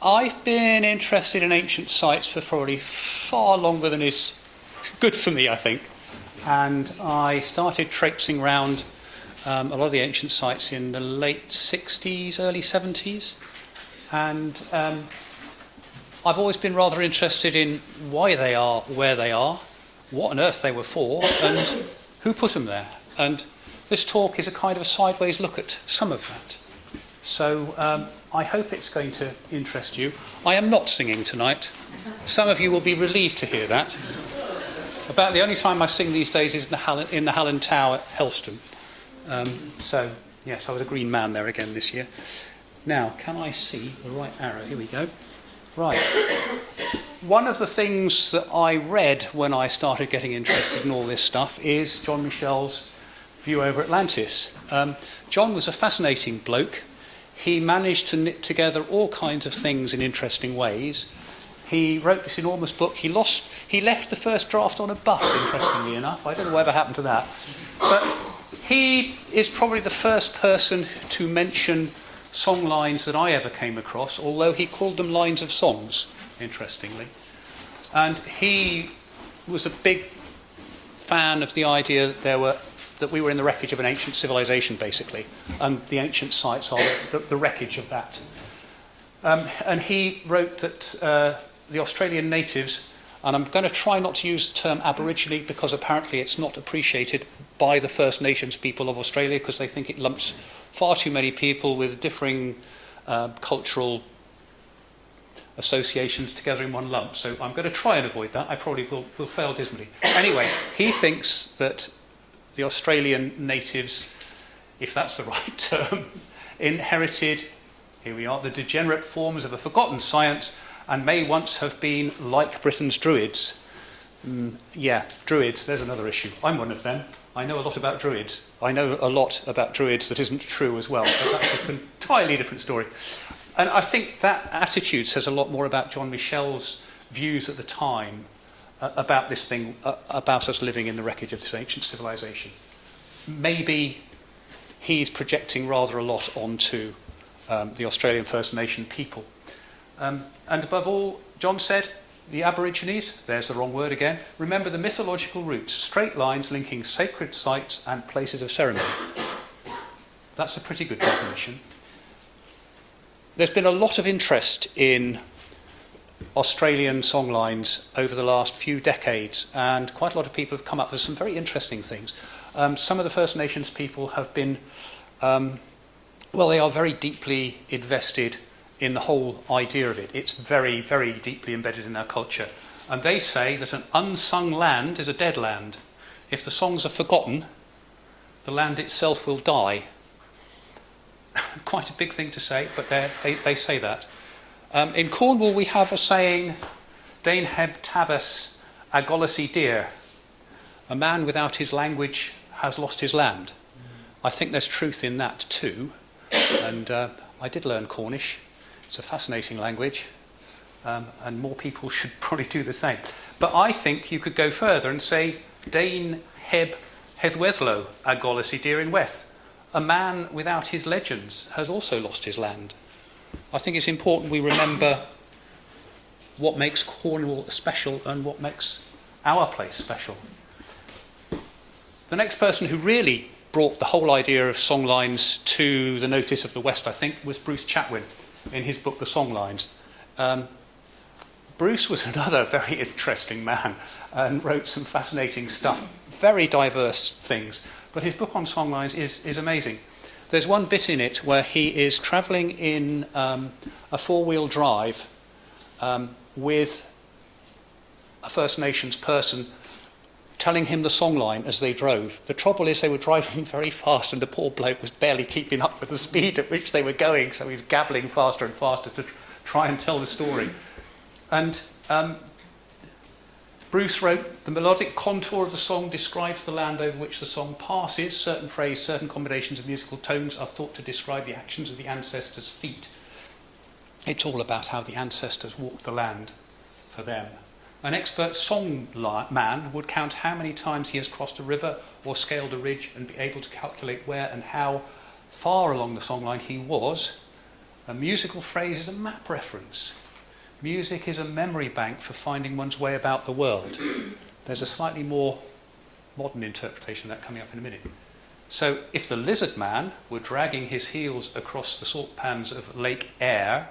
I've been interested in ancient sites for probably far longer than is good for me, I think. And I started traipsing around a lot of the ancient sites in the late 60s, early 70s. And I've always been rather interested in why they are where they are, what on earth they were for, and who put them there. And this talk is a kind of a sideways look at some of that. So I hope it's going to interest you. I am not singing tonight. Some of you will be relieved to hear that. About the only time I sing these days is in the Halland Tower at Helston. So, yes, I was a green man there again this year. Now, can I see the right arrow? Here we go. Right. One of the things that I read when I started getting interested in all this stuff is John Michel's View Over Atlantis. John was a fascinating bloke. He managed to knit together all kinds of things in interesting ways. He wrote this enormous book. He left the first draft on a bus, interestingly enough. I don't know whatever happened to that. But he is probably the first person to mention song lines that I ever came across, although he called them lines of songs, interestingly. And he was a big fan of the idea that we were in the wreckage of an ancient civilization, basically, and the ancient sites are the wreckage of that. And he wrote that the Australian natives, and I'm going to try not to use the term Aborigine because apparently it's not appreciated by the First Nations people of Australia because they think it lumps far too many people with differing cultural associations together in one lump. So I'm going to try and avoid that. I probably will fail dismally. Anyway, he thinks that the Australian natives, if that's the right term, inherited, here we are, the degenerate forms of a forgotten science and may once have been like Britain's druids. Yeah, druids, there's another issue. I'm one of them. I know a lot about druids. I know a lot about druids that isn't true as well, but that's an entirely different story. And I think that attitude says a lot more about John Michel's views at the time about this thing, about us living in the wreckage of this ancient civilization. Maybe he's projecting rather a lot onto the Australian First Nation people. And above all, John said, the Aborigines, there's the wrong word again, remember the mythological roots, straight lines linking sacred sites and places of ceremony. That's a pretty good definition. There's been a lot of interest in Australian songlines over the last few decades, and quite a lot of people have come up with some very interesting things. Some of the First Nations people have been, they are very deeply invested in the whole idea of it. It's very, very deeply embedded in our culture. And they say that an unsung land is a dead land. If the songs are forgotten, the land itself will die. Quite a big thing to say, but they say that. In Cornwall we have a saying, Dain heb tavas agolasi dear. A man without his language has lost his land. I think there's truth in that too. And I did learn Cornish. It's a fascinating language, and more people should probably do the same. But I think you could go further and say, Dain heb heddweddlo agolasi dear in weth. A man without his legends has also lost his land. I think it's important we remember what makes Cornwall special and what makes our place special. The next person who really brought the whole idea of songlines to the notice of the West, I think, was Bruce Chatwin in his book The Songlines. Bruce was another very interesting man and wrote some fascinating stuff, very diverse things. But his book on songlines is amazing. There's one bit in it where he is travelling in a four-wheel drive with a First Nations person telling him the songline as they drove. The trouble is they were driving very fast and the poor bloke was barely keeping up with the speed at which they were going, so he was gabbling faster and faster to try and tell the story. And Bruce wrote, the melodic contour of the song describes the land over which the song passes. Certain phrases, certain combinations of musical tones are thought to describe the actions of the ancestors' feet. It's all about how the ancestors walked the land for them. An expert song man would count how many times he has crossed a river or scaled a ridge and be able to calculate where and how far along the songline he was A musical phrase is a map reference. Music is a memory bank for finding one's way about the world. There's a slightly more modern interpretation of that coming up in a minute. So if the lizard man were dragging his heels across the salt pans of Lake Eyre,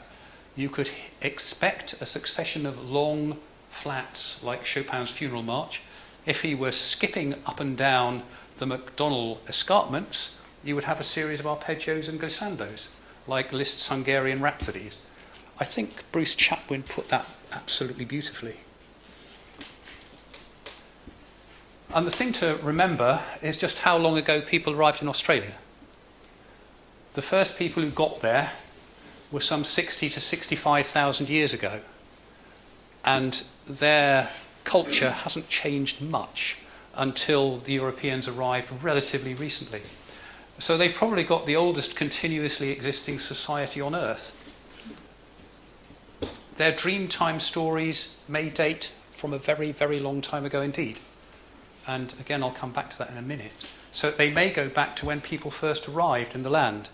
you could expect a succession of long flats like Chopin's Funeral March. If he were skipping up and down the MacDonald escarpments, you would have a series of arpeggios and glissandos, like Liszt's Hungarian Rhapsodies. I think Bruce Chatwin put that absolutely beautifully. And the thing to remember is just how long ago people arrived in Australia. The first people who got there were some 60 to 65,000 years ago. And their culture hasn't changed much until the Europeans arrived relatively recently. So they've probably got the oldest continuously existing society on Earth. Their Dreamtime stories may date from a very, very long time ago indeed. And again, I'll come back to that in a minute. So they may go back to when people first arrived in the land.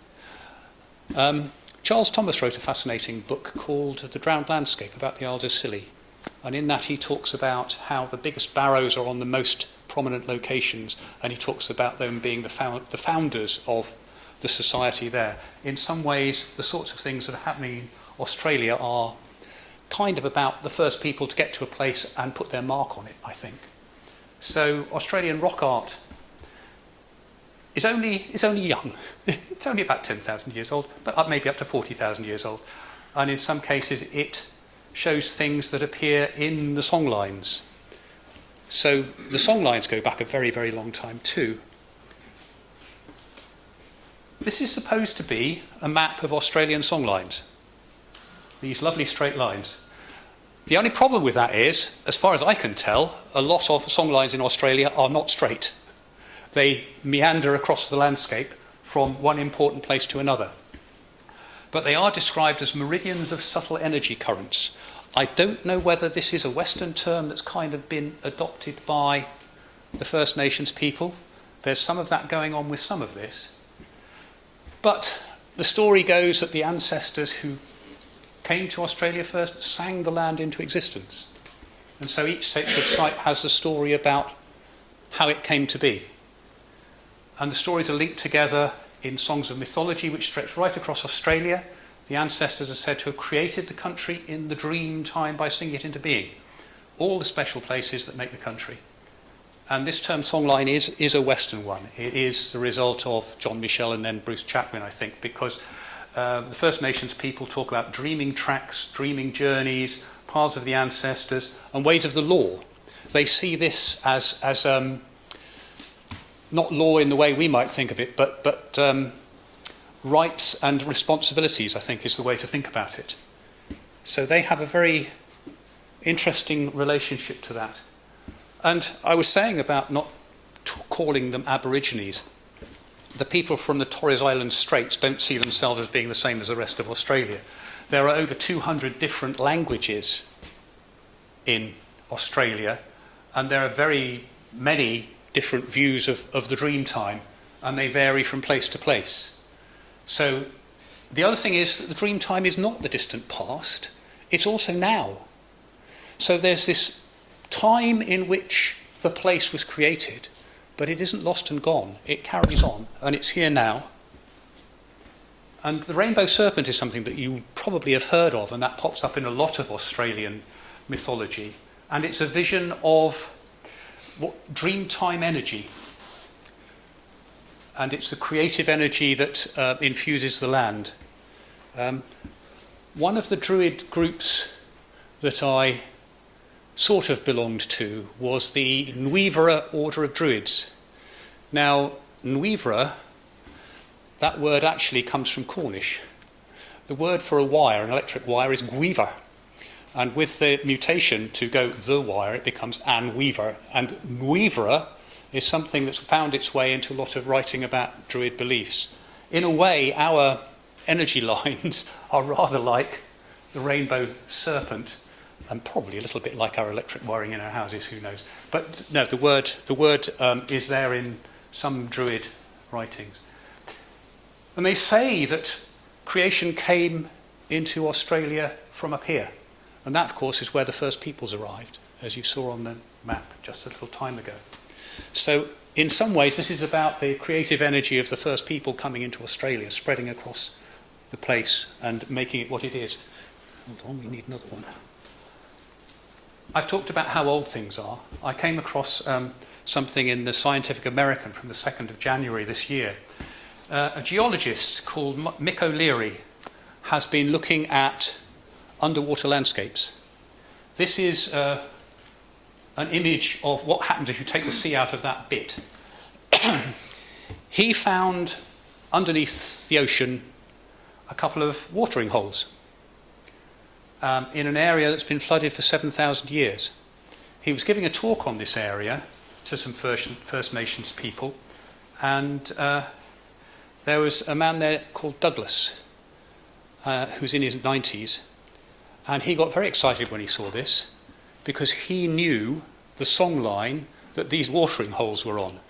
Charles Thomas wrote a fascinating book called The Drowned Landscape about the Isles of Scilly. And in that he talks about how the biggest barrows are on the most prominent locations, and he talks about them being the founders of the society there. In some ways, the sorts of things that are happening in Australia are kind of about the first people to get to a place and put their mark on it, I think. So Australian rock art is only young. It's only about 10,000 years old, but maybe up to 40,000 years old. And in some cases it shows things that appear in the songlines. So the songlines go back a very, very long time too. This is supposed to be a map of Australian songlines. These lovely straight lines. The only problem with that is, as far as I can tell, a lot of songlines in Australia are not straight. They meander across the landscape from one important place to another. But they are described as meridians of subtle energy currents. I don't know whether this is a Western term that's kind of been adopted by the First Nations people. There's some of that going on with some of this. But the story goes that the ancestors who came to Australia first sang the land into existence. And so each sacred site has a story about how it came to be. And the stories are linked together in songs of mythology which stretch right across Australia. The ancestors are said to have created the country in the dream time by singing it into being. All the special places that make the country. And this term songline is a Western one. It is the result of John Michel and then Bruce Chatwin, I think, because the First Nations people talk about dreaming tracks, dreaming journeys, paths of the ancestors, and ways of the law. They see this as not law in the way we might think of it, but rights and responsibilities, I think, is the way to think about it. So they have a very interesting relationship to that. And I was saying about not calling them Aborigines. The people from the Torres Island Straits don't see themselves as being the same as the rest of Australia. There are over 200 different languages in Australia, and there are very many different views of the dream time, and they vary from place to place. So the other thing is that the dream time is not the distant past, it's also now. So there's this time in which the place was created, but it isn't lost and gone. It carries on, and it's here now. And the rainbow serpent is something that you probably have heard of, and that pops up in a lot of Australian mythology. And it's a vision of dreamtime energy. And it's the creative energy that infuses the land. One of the Druid groups that I sort of belonged to was the Nuivra Order of Druids. Now, Nuivra, that word actually comes from Cornish. The word for a wire, an electric wire, is gweaver. And with the mutation to go the wire, it becomes an weaver. And Nuivra is something that's found its way into a lot of writing about Druid beliefs. In a way, our energy lines are rather like the rainbow serpent, and probably a little bit like our electric wiring in our houses, who knows. But no, the word is there in some Druid writings. And they say that creation came into Australia from up here. And that, of course, is where the first peoples arrived, as you saw on the map just a little time ago. So in some ways, this is about the creative energy of the first people coming into Australia, spreading across the place and making it what it is. Hold on, we need another one. I've talked about how old things are. I came across something in the Scientific American from the 2nd of January this year. A geologist called Mick O'Leary has been looking at underwater landscapes. This is an image of what happens if you take the sea out of that bit. He found underneath the ocean a couple of watering holes in an area that's been flooded for 7,000 years. He was giving a talk on this area to some First Nations people, and there was a man there called Douglas, who's in his 90s, and he got very excited when he saw this, because he knew the song line that these watering holes were on.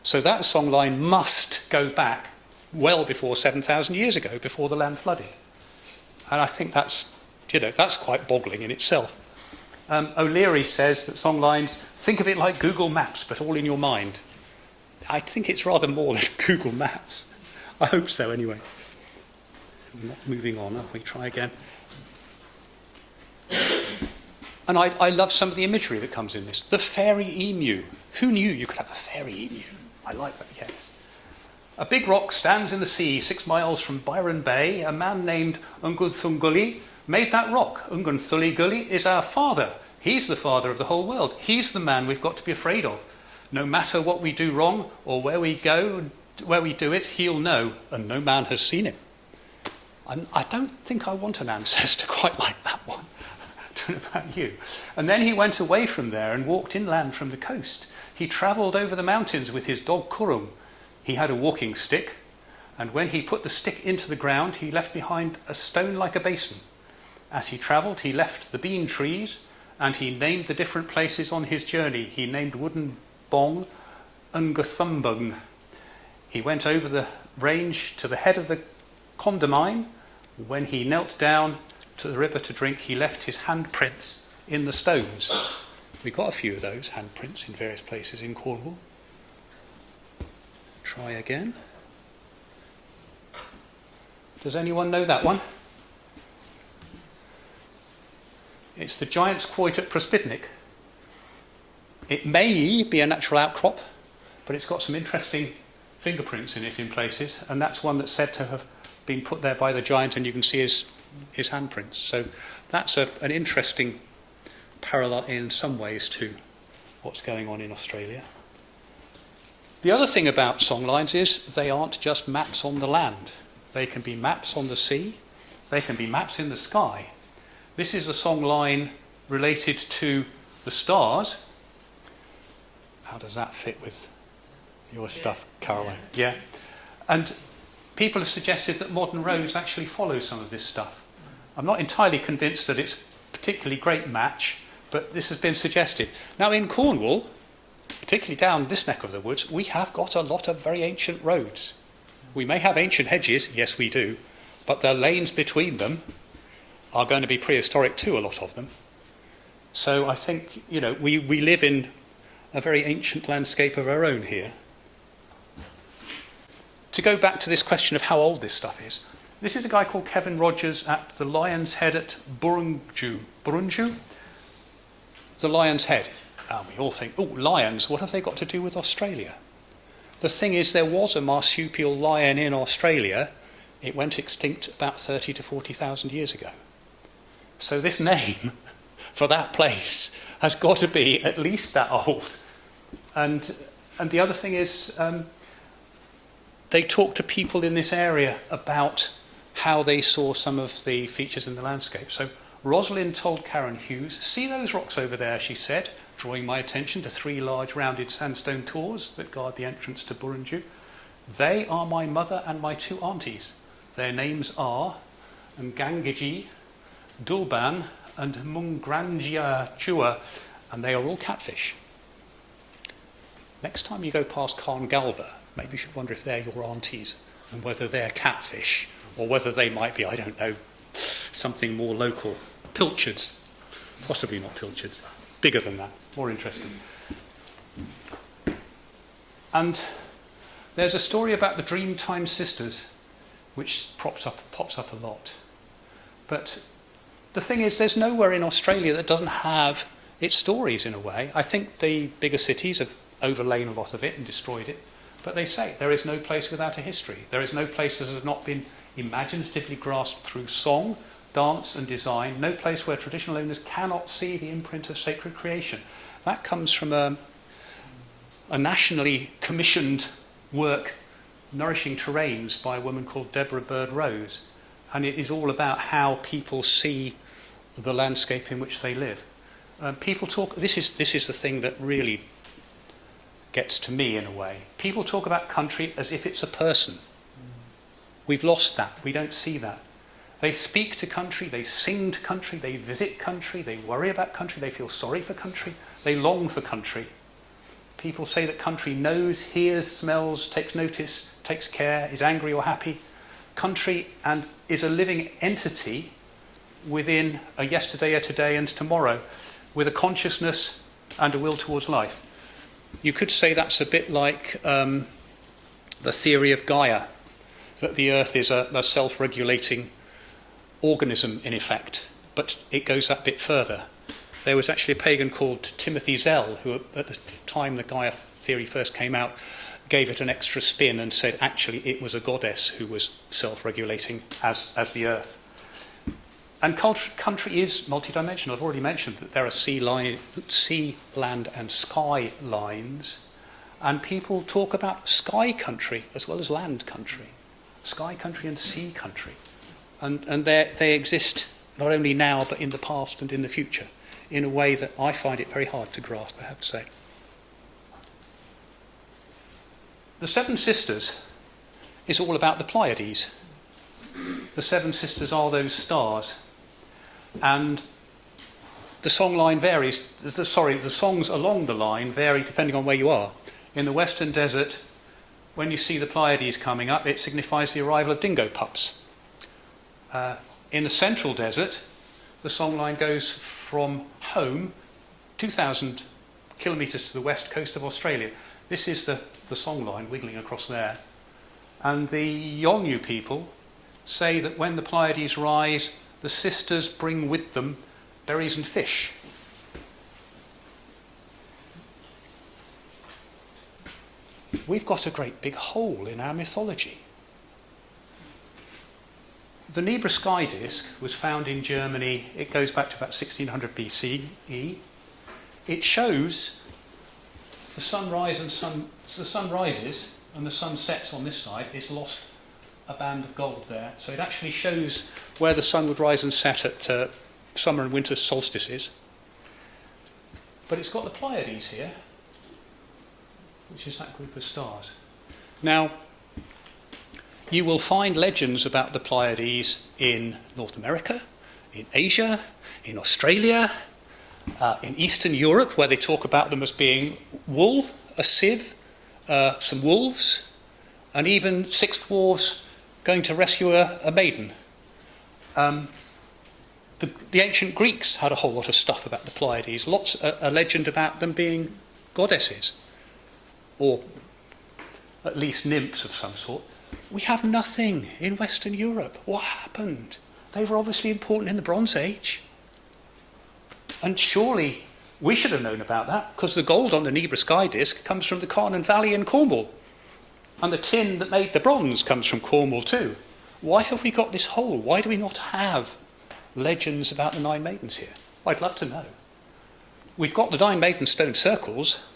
So that song line must go back well before 7,000 years ago, before the land flooded. And I think that's quite boggling in itself. O'Leary says that song lines, think of it like Google Maps, but all in your mind. I think it's rather more than Google Maps. I hope so, anyway. I'm not moving on, we try again. And I love some of the imagery that comes in this. The fairy emu. Who knew you could have a fairy emu? I like that, yes. A big rock stands in the sea 6 miles from Byron Bay. A man named Ungunthungulli made that rock. Ungunthulli is our father. He's the father of the whole world. He's the man we've got to be afraid of. No matter what we do wrong or where we go, where we do it, he'll know, and no man has seen him. I don't think I want an ancestor quite like that one. I don't know about you. And then he went away from there and walked inland from the coast. He travelled over the mountains with his dog Kurum. He had a walking stick, and when he put the stick into the ground, he left behind a stone like a basin. As he travelled, he left the bean trees, and he named the different places on his journey. He named Wooden Bong Ungathumbung. He went over the range to the head of the Condamine. When he knelt down to the river to drink, he left his handprints in the stones. We've got a few of those handprints in various places in Cornwall. Try again. Does anyone know that one? It's the Giant's Quoit at Prospidnick. It may be a natural outcrop, but it's got some interesting fingerprints in it in places, and that's one that's said to have been put there by the giant, and you can see his handprints. So that's an interesting parallel in some ways to what's going on in Australia. The other thing about songlines is they aren't just maps on the land. They can be maps on the sea. They can be maps in the sky. This is a songline related to the stars. How does that fit with your stuff, Caroline? Yeah. And people have suggested that modern roads actually follow some of this stuff. I'm not entirely convinced that it's a particularly great match, but this has been suggested. Now in Cornwall, particularly down this neck of the woods, we have got a lot of very ancient roads. We may have ancient hedges, yes we do, but the lanes between them are going to be prehistoric too, a lot of them. So I think, we live in a very ancient landscape of our own here. To go back to this question of how old this stuff is, this is a guy called Kevin Rogers at the Lion's Head at Burunju. Burunju? The Lion's Head. We all think, lions, what have they got to do with Australia? The thing is, there was a marsupial lion in Australia. It went extinct about 30 to 40,000 years ago. So this name for that place has got to be at least that old. And the other thing is, they talked to people in this area about how they saw some of the features in the landscape. So Rosalind told Karen Hughes, "See those rocks over there," she said, drawing my attention to 3 large rounded sandstone tors that guard the entrance to Burunju. "They are my mother and my 2 aunties. Their names are Ngangiji, Dulban and Mungrangia Chua, and they are all catfish." Next time you go past Carngalva, maybe you should wonder if they're your aunties and whether they're catfish or whether they might be, I don't know, something more local. Pilchards, possibly not pilchards, bigger than that, more interesting. And there's a story about the Dreamtime sisters, which pops up a lot. But the thing is, there's nowhere in Australia that doesn't have its stories in a way. I think the bigger cities have overlain a lot of it and destroyed it. But they say there is no place without a history. There is no place that has not been imaginatively grasped through song, dance and design. No place where traditional owners cannot see the imprint of sacred creation. That comes from a nationally commissioned work, Nourishing Terrains, by a woman called Deborah Bird Rose. And it is all about how people see the landscape in which they live. People talk, this is the thing that really gets to me in a way. People talk about country as if it's a person. We've lost that. We don't see that. They speak to country, they sing to country, they visit country, they worry about country, they feel sorry for country, they long for country. People say that country knows, hears, smells, takes notice, takes care, is angry or happy. Country and is a living entity within a yesterday, a today and tomorrow, with a consciousness and a will towards life. You could say that's a bit like the theory of Gaia, that the earth is a self-regulating organism in effect, but it goes that bit further. There was actually a pagan called Timothy Zell, who at the time the Gaia theory first came out, gave it an extra spin and said actually it was a goddess who was self-regulating as the earth. And country is multidimensional. I've already mentioned that there are sea, land and sky lines, and people talk about sky country as well as land country. Sky country and sea country. And they exist not only now but in the past and in the future, in a way that I find it very hard to grasp, I have to say. The Seven Sisters is all about the Pleiades. The Seven Sisters are those stars. And the song line varies, the songs along the line vary depending on where you are. In the Western Desert, when you see the Pleiades coming up, it signifies the arrival of dingo pups. In the Central Desert, the song line goes from home 2,000 kilometres to the west coast of Australia. This is the song line wiggling across there. And the Yolngu people say that when the Pleiades rise, the sisters bring with them berries and fish. We've got a great big hole in our mythology. The Nebra sky disk was found in Germany. It goes back to about 1600 BCE. It shows the sun rises and the sun sets on this side. It's lost a band of gold there. So it actually shows where the sun would rise and set at summer and winter solstices. But it's got the Pleiades here, which is that group of stars. Now, you will find legends about the Pleiades in North America, in Asia, in Australia, in Eastern Europe, where they talk about them as being wool, a sieve, some wolves, and even 6 dwarves going to rescue a maiden. The ancient Greeks had a whole lot of stuff about the Pleiades, a legend about them being goddesses, or at least nymphs of some sort. We have nothing in Western Europe. What happened? They were obviously important in the Bronze Age. And surely we should have known about that, because the gold on the Nebra sky disk comes from the Carnan Valley in Cornwall. And the tin that made the bronze comes from Cornwall too. Why have we got this hole? Why do we not have legends about the Nine Maidens here? I'd love to know. We've got the Nine Maiden stone circles,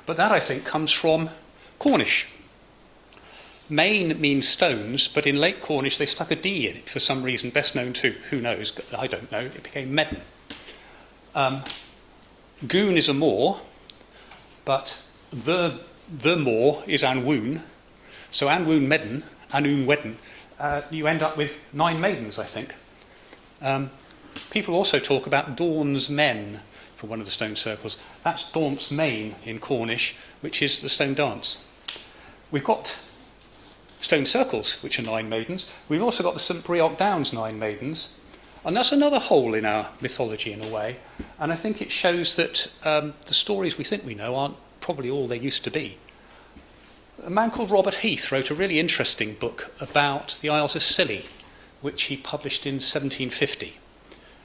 but that I think comes from Cornish. Main means stones, but in Lake Cornish they stuck a D in it for some reason, best known to, who knows, I don't know, it became Medden. Goon is a moor, but the moor is Anwoon. So Anwoon Medden, Anwoon Wedden, you end up with 9 maidens, I think. People also talk about Dawn's Men for one of the stone circles. That's Daunt's Main in Cornish, which is the stone dance. We've got stone circles, which are 9 maidens. We've also got the St Breock Downs 9 maidens. And that's another hole in our mythology in a way. And I think it shows that the stories we think we know aren't probably all they used to be. A man called Robert Heath wrote a really interesting book about the Isles of Scilly, which he published in 1750.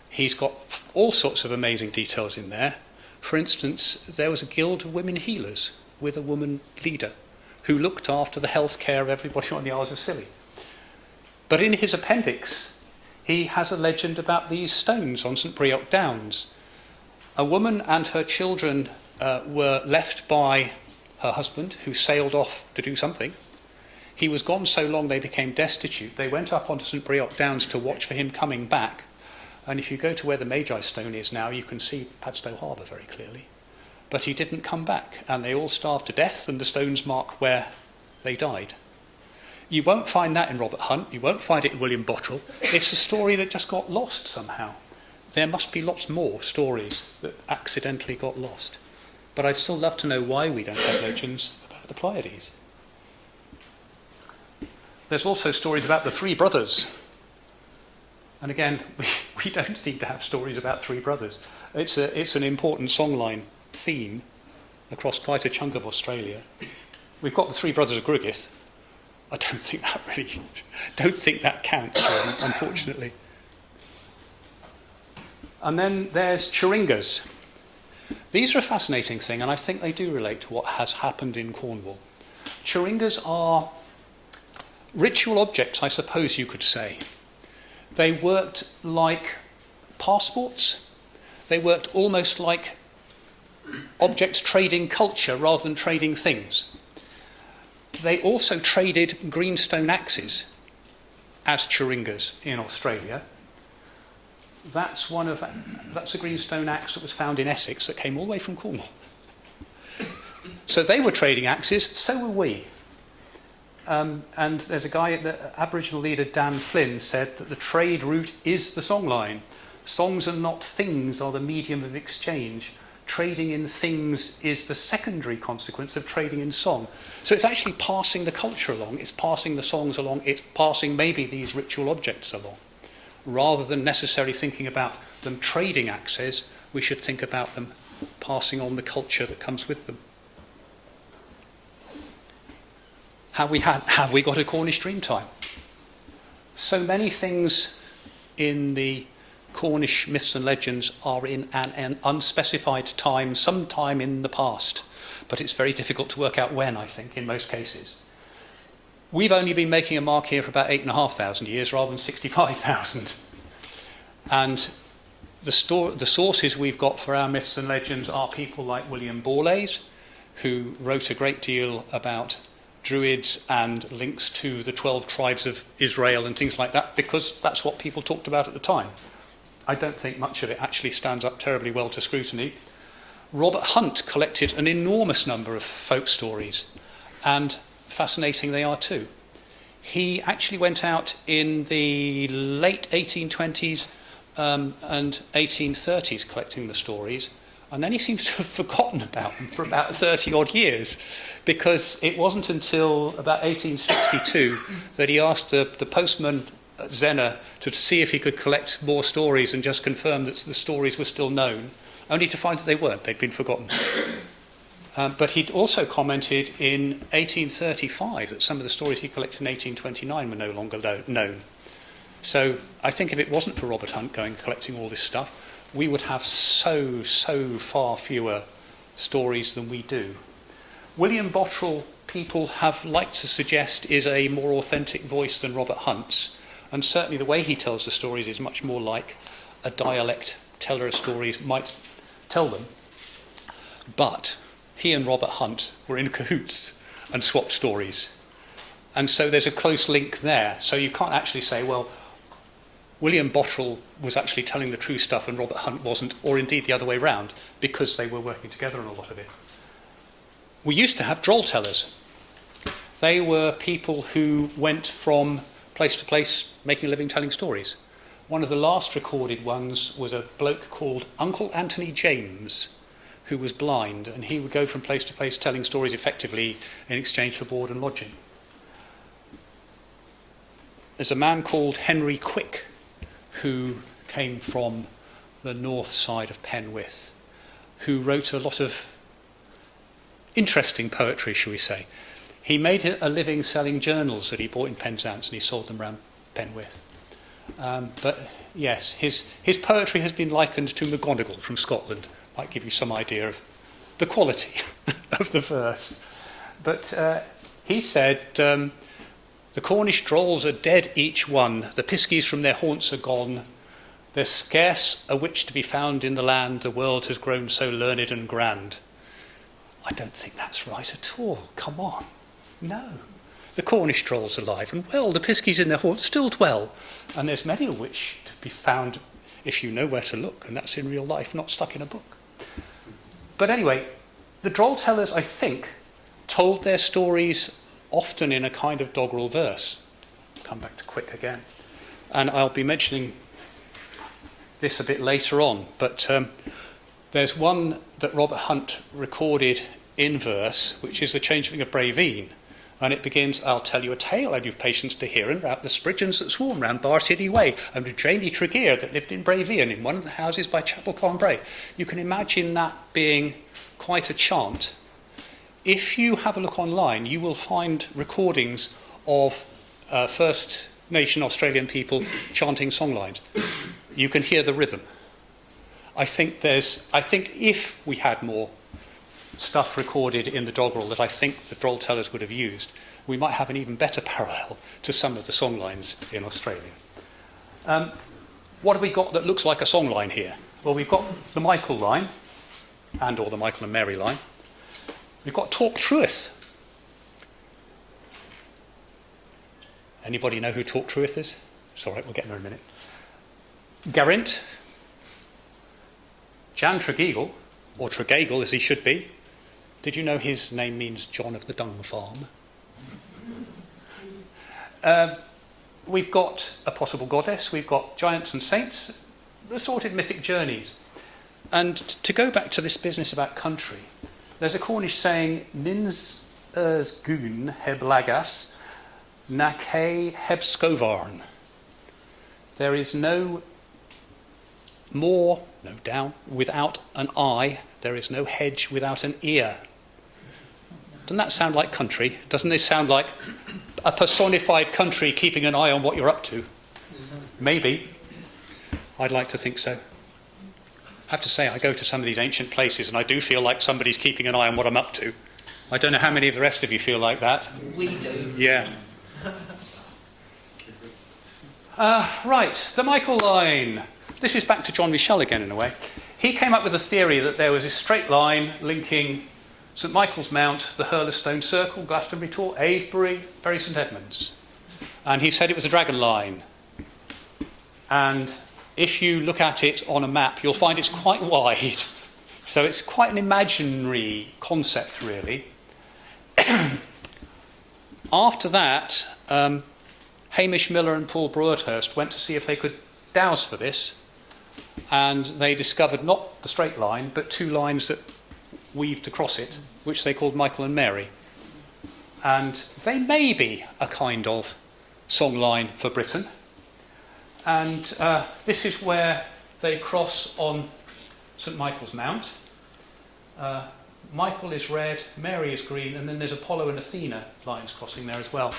He's got all sorts of amazing details in there. For instance, there was a guild of women healers with a woman leader who looked after the health care of everybody on the Isles of Scilly. But in his appendix, he has a legend about these stones on St Breock Downs. A woman and her children were left by her husband, who sailed off to do something. He was gone so long they became destitute. They went up onto St Breock Downs to watch for him coming back. And if you go to where the Magi Stone is now, you can see Padstow Harbour very clearly. But he didn't come back, and they all starved to death, and the stones mark where they died. You won't find that in Robert Hunt, you won't find it in William Bottrell. It's a story that just got lost somehow. There must be lots more stories that accidentally got lost. But I'd still love to know why we don't have legends about the Pleiades. There's also stories about the 3 brothers. And again, we don't seem to have stories about 3 brothers. It's an important songline theme across quite a chunk of Australia. We've got the 3 brothers of Griffith. I don't think that counts, really, unfortunately. And then there's Chiringas. These are a fascinating thing, and I think they do relate to what has happened in Cornwall. Chiringas are ritual objects, I suppose you could say. They worked like passports. They worked almost like objects trading culture rather than trading things. They also traded greenstone axes as chiringas in Australia. That's a greenstone axe that was found in Essex that came all the way from Cornwall. So they were trading axes, so were we. And there's a guy, the Aboriginal leader Dan Flynn, said that the trade route is the songline. Songs and not things are the medium of exchange. Trading in things is the secondary consequence of trading in song. So it's actually passing the culture along, it's passing the songs along, it's passing maybe these ritual objects along. Rather than necessarily thinking about them trading axes, we should think about them passing on the culture that comes with them. Have we got a Cornish Dreamtime? So many things in the Cornish myths and legends are in an unspecified time, sometime in the past. But it's very difficult to work out when, I think, in most cases. We've only been making a mark here for about 8,500 years rather than 65,000. And the sources we've got for our myths and legends are people like William Borlase, who wrote a great deal about Druids and links to the 12 tribes of Israel and things like that, because that's what people talked about at the time. I don't think much of it actually stands up terribly well to scrutiny. Robert Hunt collected an enormous number of folk stories, and fascinating they are too. He actually went out in the late 1820s and 1830s collecting the stories, and then he seems to have forgotten about them for about 30 odd years, because it wasn't until about 1862 that he asked the postman Zenner to see if he could collect more stories and just confirm that the stories were still known, only to find that they weren't, they'd been forgotten. But he'd also commented in 1835 that some of the stories he collected in 1829 were no longer known. So I think if it wasn't for Robert Hunt going and collecting all this stuff, we would have so far fewer stories than we do. William Bottrell, people have liked to suggest, is a more authentic voice than Robert Hunt's, and certainly the way he tells the stories is much more like a dialect teller of stories might tell them. But he and Robert Hunt were in cahoots and swapped stories. And so there's a close link there. So you can't actually say, well, William Bottrell was actually telling the true stuff and Robert Hunt wasn't, or indeed the other way round, because they were working together on a lot of it. We used to have droll tellers. They were people who went from place to place making a living telling stories. One of the last recorded ones was a bloke called Uncle Anthony James, who was blind, and he would go from place to place telling stories effectively in exchange for board and lodging. there's a man called Henry Quick who came from the north side of Penwith, who wrote a lot of interesting poetry, shall we say. He made a living selling journals that he bought in Penzance, and he sold them around Penwith. But yes, his poetry has been likened to McGonagall from Scotland. Might give you some idea of the quality of the verse. But he said, the Cornish drolls are dead each one, the piskies from their haunts are gone, there's scarce a witch to be found in the land, the world has grown so learned and grand. I don't think that's right at all. Come on. No. The Cornish trolls are alive and well, the piskies in their haunts still dwell, and there's many a witch to be found if you know where to look, and that's in real life, not stuck in a book. But anyway, the droll tellers, I think, told their stories often in a kind of doggerel verse. Come back to Quick again. And I'll be mentioning this a bit later on, but there's one that Robert Hunt recorded in verse, which is the Changeling of Braveen. And it begins, I'll tell you a tale, and you've patience to hear, and about the Spriggans that swarm round Bartiddy Way, and with Janey Tregear that lived in Braveen, in one of the houses by Chapel Cambrai. You can imagine that being quite a chant. If you have a look online, you will find recordings of First Nation Australian people chanting songlines. You can hear the rhythm. I think if we had more stuff recorded in the doggerel that I think the droll tellers would have used, we might have an even better parallel to some of the songlines in Australia. What have we got that looks like a songline here? Well, we've got the Michael line, or the Michael and Mary line. We've got Talk Truth. Anybody know who Talk Truth is? It's all right, we'll get there in a minute. Geraint, Jan Tregeagle, or Tregeagle as he should be. Did you know his name means John of the Dung Farm? We've got a possible goddess, we've got giants and saints, assorted mythic journeys. And to go back to this business about country, there's a Cornish saying, Nins ers goon heb lagas, nake heb scovarn. There is no moor, no down, without an eye. There is no hedge without an ear. Doesn't that sound like country? Doesn't this sound like a personified country keeping an eye on what you're up to? Maybe. I'd like to think so. I have to say, I go to some of these ancient places and I do feel like somebody's keeping an eye on what I'm up to. I don't know how many of the rest of you feel like that. We do. Yeah. Right, the Michael line. This is back to John Michel again in a way. He came up with a theory that there was a straight line linking St Michael's Mount, the Hurlestone Circle, Glastonbury Tor, Avebury, Bury St Edmunds. And he said it was a dragon line. And if you look at it on a map, you'll find it's quite wide. So it's quite an imaginary concept, really. After that, Hamish Miller and Paul Broadhurst went to see if they could dowse for this. And they discovered not the straight line, but two lines that weaved across it, which they called Michael and Mary. And they may be a kind of songline for Britain. And this is where they cross on St Michael's Mount. Michael is red, Mary is green, and then there's Apollo and Athena lines crossing there as well.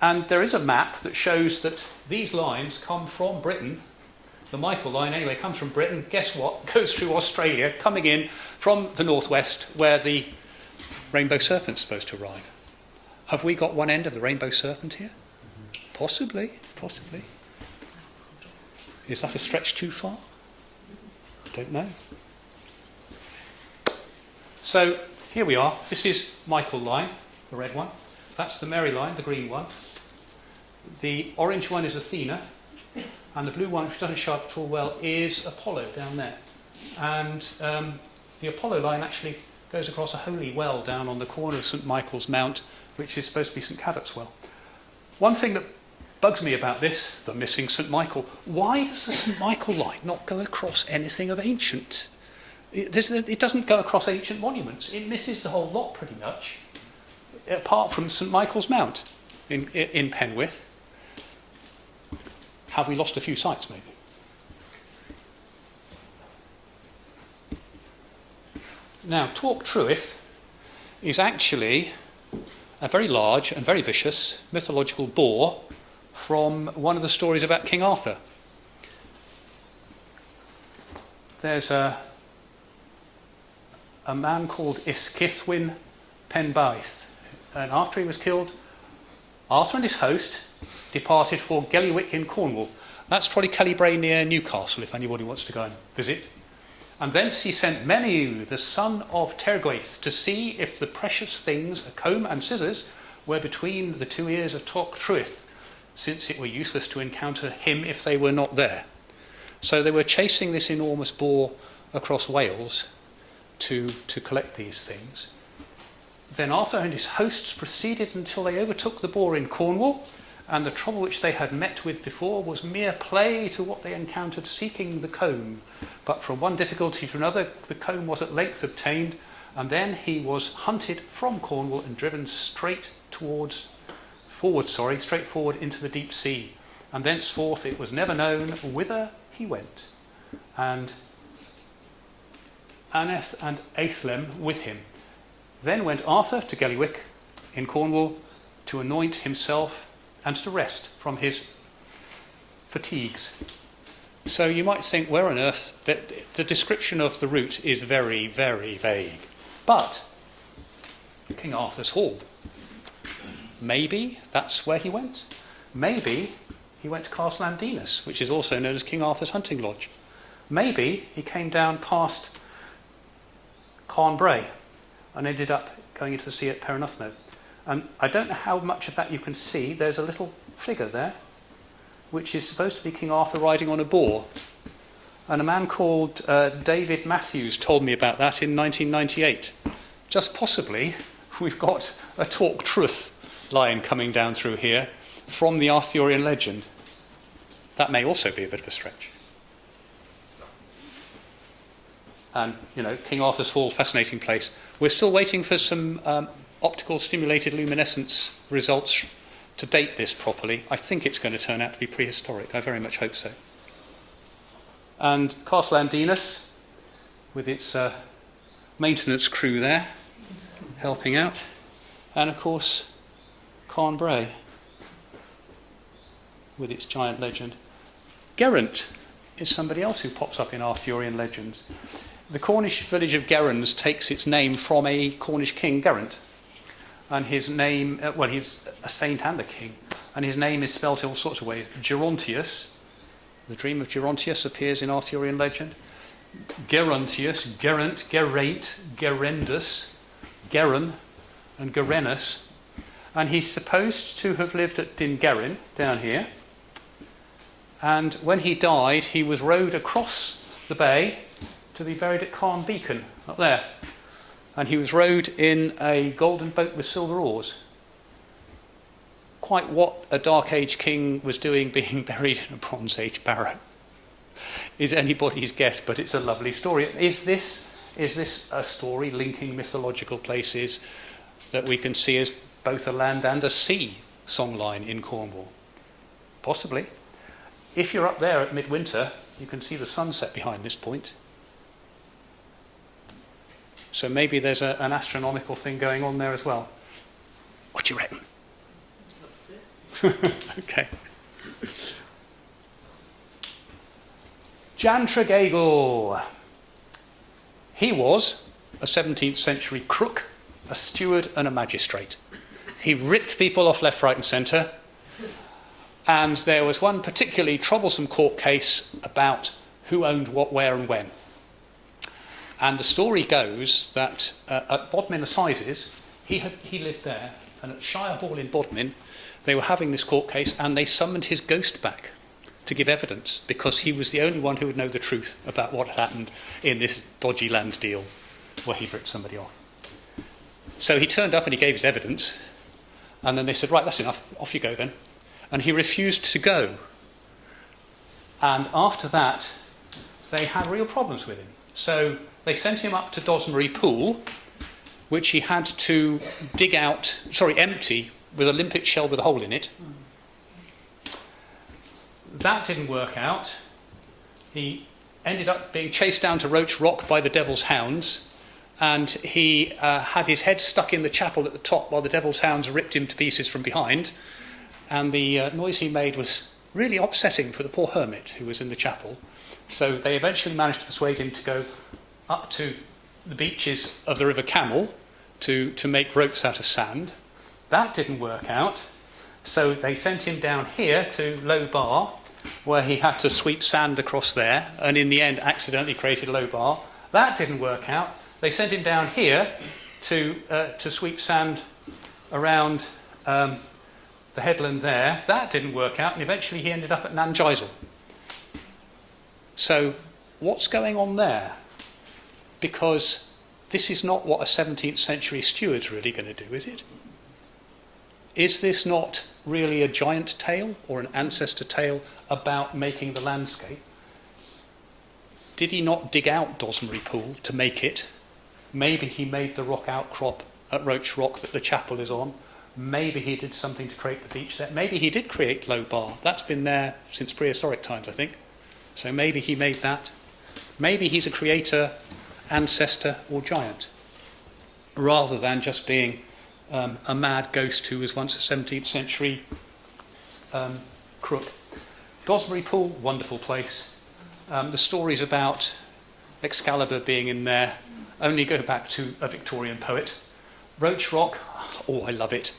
And there is a map that shows that these lines come from Britain. The Michael line, anyway, comes from Britain. Guess what? Goes through Australia, coming in from the northwest, where the rainbow serpent's supposed to arrive. Have we got one end of the rainbow serpent here? Possibly, possibly. Is that a stretch too far? Don't know. So here we are. This is Michael line, the red one. That's the Mary line, the green one. The orange one is Athena. And the blue one, which doesn't show up at all well, is Apollo down there. And the Apollo line actually goes across a holy well down on the corner of St Michael's Mount, which is supposed to be St Cabot's Well. One thing that bugs me about this, the missing St Michael, why does the St Michael line not go across anything of ancient? It doesn't go across ancient monuments. It misses the whole lot pretty much, apart from St Michael's Mount in Penwith. Have we lost a few sites, maybe? Now, Torc Truith is actually a very large and very vicious mythological boar from one of the stories about King Arthur. There's a man called Yscythwyn Penbaith, and after he was killed, Arthur and his host departed for Gelliwick in Cornwall. That's probably Callybray near Newcastle, if anybody wants to go and visit. And thence he sent Meneu, the son of Tergwaith, to see if the precious things, a comb and scissors, were between the two ears of Torc Truith, since it were useless to encounter him if they were not there. So they were chasing this enormous boar across Wales to collect these things. Then Arthur and his hosts proceeded until they overtook the boar in Cornwall, and the trouble which they had met with before was mere play to what they encountered seeking the comb. But from one difficulty to another, the comb was at length obtained, and then he was hunted from Cornwall and driven straight forward into the deep sea. And thenceforth it was never known whither he went, and Aneth and Aethlem with him. Then went Arthur to Gelliwick in Cornwall to anoint himself and to rest from his fatigues. So you might think, where on earth? The description of the route is very, very vague. But King Arthur's Hall, maybe that's where he went. Maybe he went to Castle Andinus, which is also known as King Arthur's Hunting Lodge. Maybe he came down past Cornbray and ended up going into the sea at Perinothno. And I don't know how much of that you can see. There's a little figure there, which is supposed to be King Arthur riding on a boar. And a man called David Matthews told me about that in 1998. Just possibly, we've got a Torc Truith line coming down through here from the Arthurian legend. That may also be a bit of a stretch. And, King Arthur's Hall, fascinating place. We're still waiting for some optical stimulated luminescence results to date this properly. I think it's going to turn out to be prehistoric. I very much hope so. And Castle Andinus, with its maintenance crew there, helping out. And, of course, Cornbray, with its giant legend. Geraint is somebody else who pops up in Arthurian legends. The Cornish village of Gerrans takes its name from a Cornish king, Geraint. And his name, he was a saint and a king, and his name is spelt in all sorts of ways. Gerontius, the dream of Gerontius appears in Arthurian legend. Gerontius, Geraint, Geraint, Gerendus, Geron, and Gerenus. And he's supposed to have lived at Dingerin, down here. And when he died, he was rowed across the bay to be buried at Carn Beacon, up there. And he was rowed in a golden boat with silver oars. Quite what a Dark Age king was doing being buried in a Bronze Age barrow is anybody's guess, but it's a lovely story. Is this a story linking mythological places that we can see as both a land and a sea songline in Cornwall? Possibly. If you're up there at midwinter, you can see the sunset behind this point. So maybe there's an astronomical thing going on there as well. What do you reckon? Okay. Jan Tregeagle. He was a 17th century crook, a steward and a magistrate. He ripped people off left, right and centre. And there was one particularly troublesome court case about who owned what, where and when. And the story goes that at Bodmin Assizes, he lived there, and at Shire Hall in Bodmin, they were having this court case, and they summoned his ghost back to give evidence, because he was the only one who would know the truth about what had happened in this dodgy land deal where he ripped somebody off. So he turned up and he gave his evidence, and then they said, right, that's enough, off you go then. And he refused to go. And after that, they had real problems with him. So they sent him up to Dosmery Pool, which he had to empty with a limpet shell with a hole in it. That didn't work out. He ended up being chased down to Roach Rock by the Devil's Hounds, and he had his head stuck in the chapel at the top while the Devil's Hounds ripped him to pieces from behind, and the noise he made was really upsetting for the poor hermit who was in the chapel. So they eventually managed to persuade him to go up to the beaches of the River Camel to make ropes out of sand. That didn't work out, so they sent him down here to Low Bar, where he had to sweep sand across there, and in the end accidentally created Low Bar. That didn't work out. They sent him down here to sweep sand around the headland there. That didn't work out, and eventually he ended up at Nan Geisel. So what's going on there? Because this is not what a 17th century steward's really going to do, is it? Is this not really a giant tale or an ancestor tale about making the landscape? Did he not dig out Dosmery Pool to make it? Maybe he made the rock outcrop at Roach Rock that the chapel is on. Maybe he did something to create the beach there. Maybe he did create Low Bar. That's been there since prehistoric times, I think. So maybe he made that. Maybe he's a creator, ancestor, or giant, rather than just being a mad ghost who was once a 17th century crook. Dosmery Pool, wonderful place. The stories about Excalibur being in there only go back to a Victorian poet. Roach Rock, oh, I love it.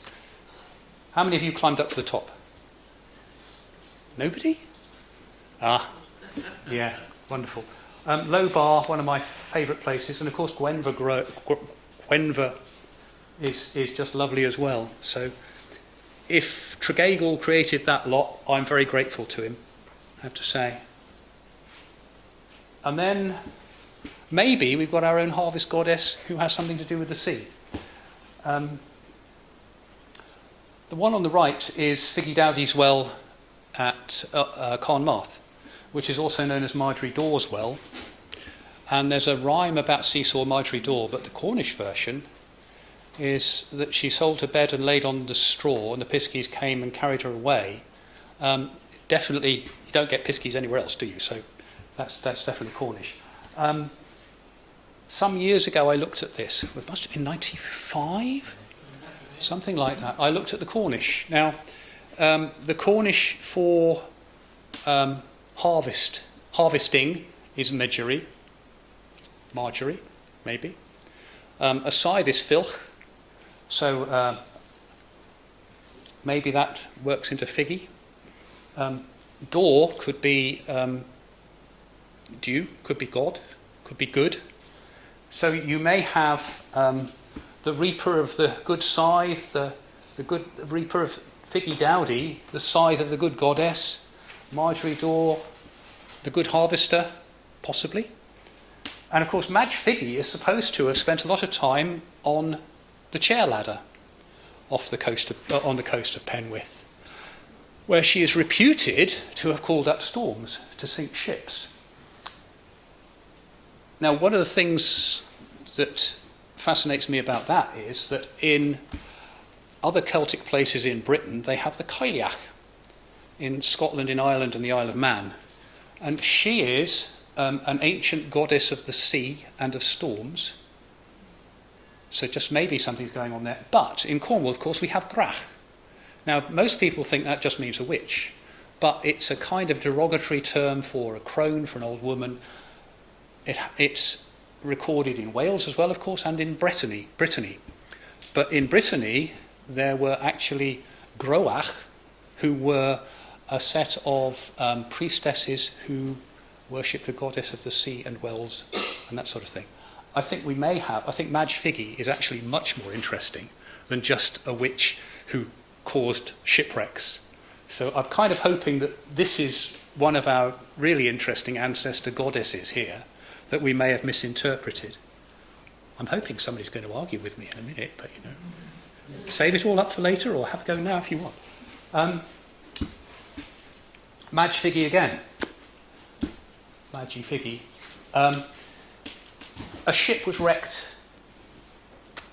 How many of you climbed up to the top? Nobody? Ah, yeah, wonderful. Low Bar, one of my favourite places, and of course Gwenver is just lovely as well. So if Tregeagle created that lot, I'm very grateful to him, I have to say. And then maybe we've got our own harvest goddess who has something to do with the sea. The one on the right is Figgy Dowdy's well at Carnmarth, which is also known as Marjorie Dawes Well. And there's a rhyme about Seesaw Marjorie Daw, but the Cornish version is that she sold her bed and laid on the straw, and the piskies came and carried her away. Definitely, you don't get piskies anywhere else, do you? So that's definitely Cornish. Some years ago I looked at this. It must have been 95? Something like that. I looked at the Cornish. Now, the Cornish for harvesting is Marjorie, maybe. A scythe is filch, so maybe that works into Figgy. Daw could be dew, could be God, could be good. So you may have the reaper of the good scythe, the good reaper of Figgy Dowdy, the scythe of the good goddess, Marjorie Daw, the good harvester, possibly. And of course, Madge Figgy is supposed to have spent a lot of time on the chair ladder off the coast on the coast of Penwith, where she is reputed to have called up storms to sink ships. Now, one of the things that fascinates me about that is that in other Celtic places in Britain, they have the Cailleach in Scotland, in Ireland, and the Isle of Man. And she is an ancient goddess of the sea and of storms. So just maybe something's going on there. But in Cornwall, of course, we have Grach. Now, most people think that just means a witch, but it's a kind of derogatory term for a crone, for an old woman. It's recorded in Wales as well, of course, and in Brittany. But in Brittany, there were actually Groach, who were a set of priestesses who worshipped the goddess of the sea and wells and that sort of thing. I think Madge Figgy is actually much more interesting than just a witch who caused shipwrecks. So I'm kind of hoping that this is one of our really interesting ancestor goddesses here that we may have misinterpreted. I'm hoping somebody's going to argue with me in a minute, but save it all up for later or have a go now if you want. Madge Figgy again. Madge Figgy. A ship was wrecked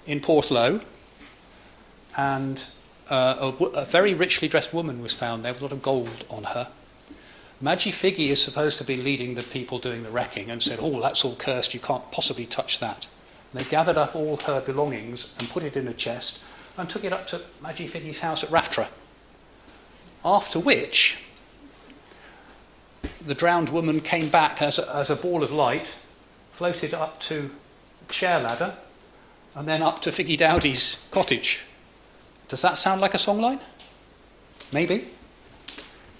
in Portlow, and a very richly dressed woman was found there with a lot of gold on her. Magifiggy is supposed to be leading the people doing the wrecking and said, oh, that's all cursed, you can't possibly touch that. And they gathered up all her belongings and put it in a chest and took it up to Magifiggy's house at Raftra. After which, the drowned woman came back as a ball of light, floated up to the chair ladder, and then up to Figgy Dowdy's cottage. Does that sound like a songline? Maybe.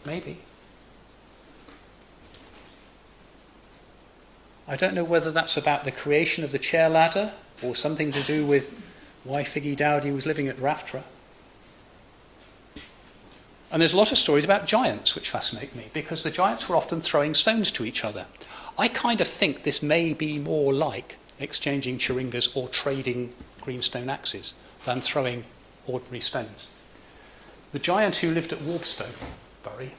Maybe. I don't know whether that's about the creation of the chair ladder or something to do with why Figgy Dowdy was living at Raftra. And there's a lot of stories about giants which fascinate me, because the giants were often throwing stones to each other. I kind of think this may be more like exchanging chiringas or trading greenstone axes than throwing ordinary stones. The giant who lived at Warpstone, Bury,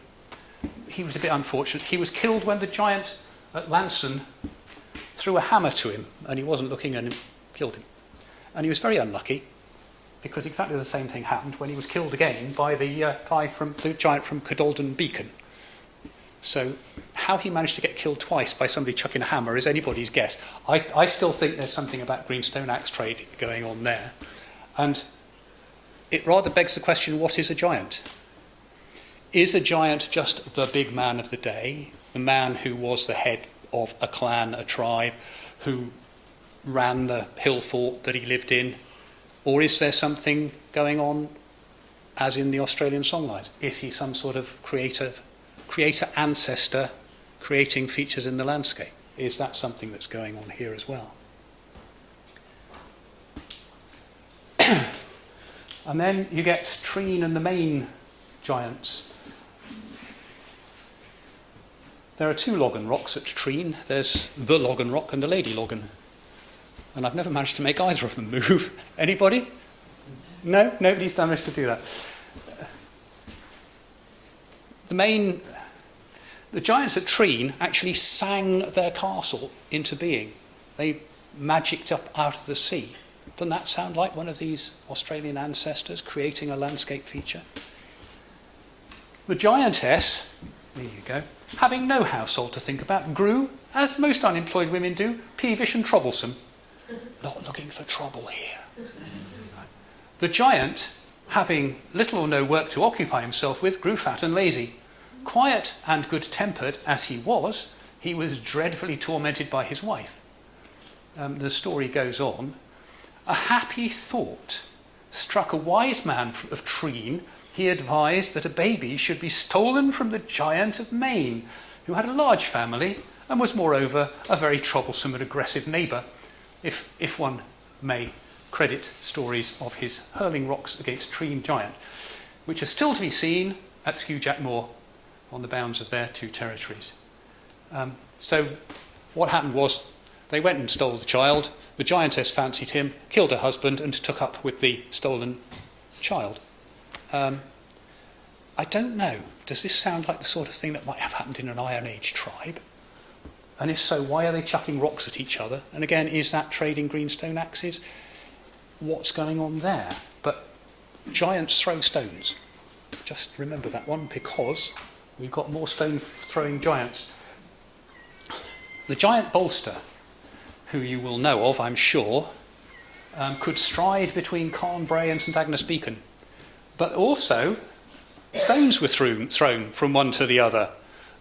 he was a bit unfortunate. He was killed when the giant at Lanson threw a hammer to him, and he wasn't looking and killed him. And he was very unlucky, because exactly the same thing happened when he was killed again by the giant from Cadolden Beacon. So how he managed to get killed twice by somebody chucking a hammer is anybody's guess. I still think there's something about greenstone axe trade going on there. And it rather begs the question, what is a giant? Is a giant just the big man of the day, the man who was the head of a clan, a tribe, who ran the hill fort that he lived in? Or is there something going on, as in the Australian songlines? Is he some sort of creator ancestor creating features in the landscape? Is that something that's going on here as well? And then you get Treen and the main giants. There are two Logan rocks at Treen. There's the Logan rock and the Lady Logan. And I've never managed to make either of them move. Anybody? No? Nobody's managed to do that. The giants at Treen actually sang their castle into being. They magicked up out of the sea. Doesn't that sound like one of these Australian ancestors creating a landscape feature? The giantess, there you go, having no household to think about, grew, as most unemployed women do, peevish and troublesome. Not looking for trouble here. The giant, having little or no work to occupy himself with, grew fat and lazy. Quiet and good-tempered as he was dreadfully tormented by his wife. The story goes on. A happy thought struck a wise man of Treen. He advised that a baby should be stolen from the giant of Maine, who had a large family and was moreover a very troublesome and aggressive neighbour, if one may credit stories of his hurling rocks against Treen giant, which are still to be seen at Skewjack Moor on the bounds of their two territories. So what happened was they went and stole the child. The giantess fancied him, killed her husband, and took up with the stolen child. I don't know. Does this sound like the sort of thing that might have happened in an Iron Age tribe? And if so, why are they chucking rocks at each other? And again, is that trading greenstone axes? What's going on there? But giants throw stones. Just remember that one, because we've got more stone-throwing giants. The giant bolster, who you will know of, I'm sure, could stride between Carnbray and St Agnes Beacon. But also, stones were thrown from one to the other.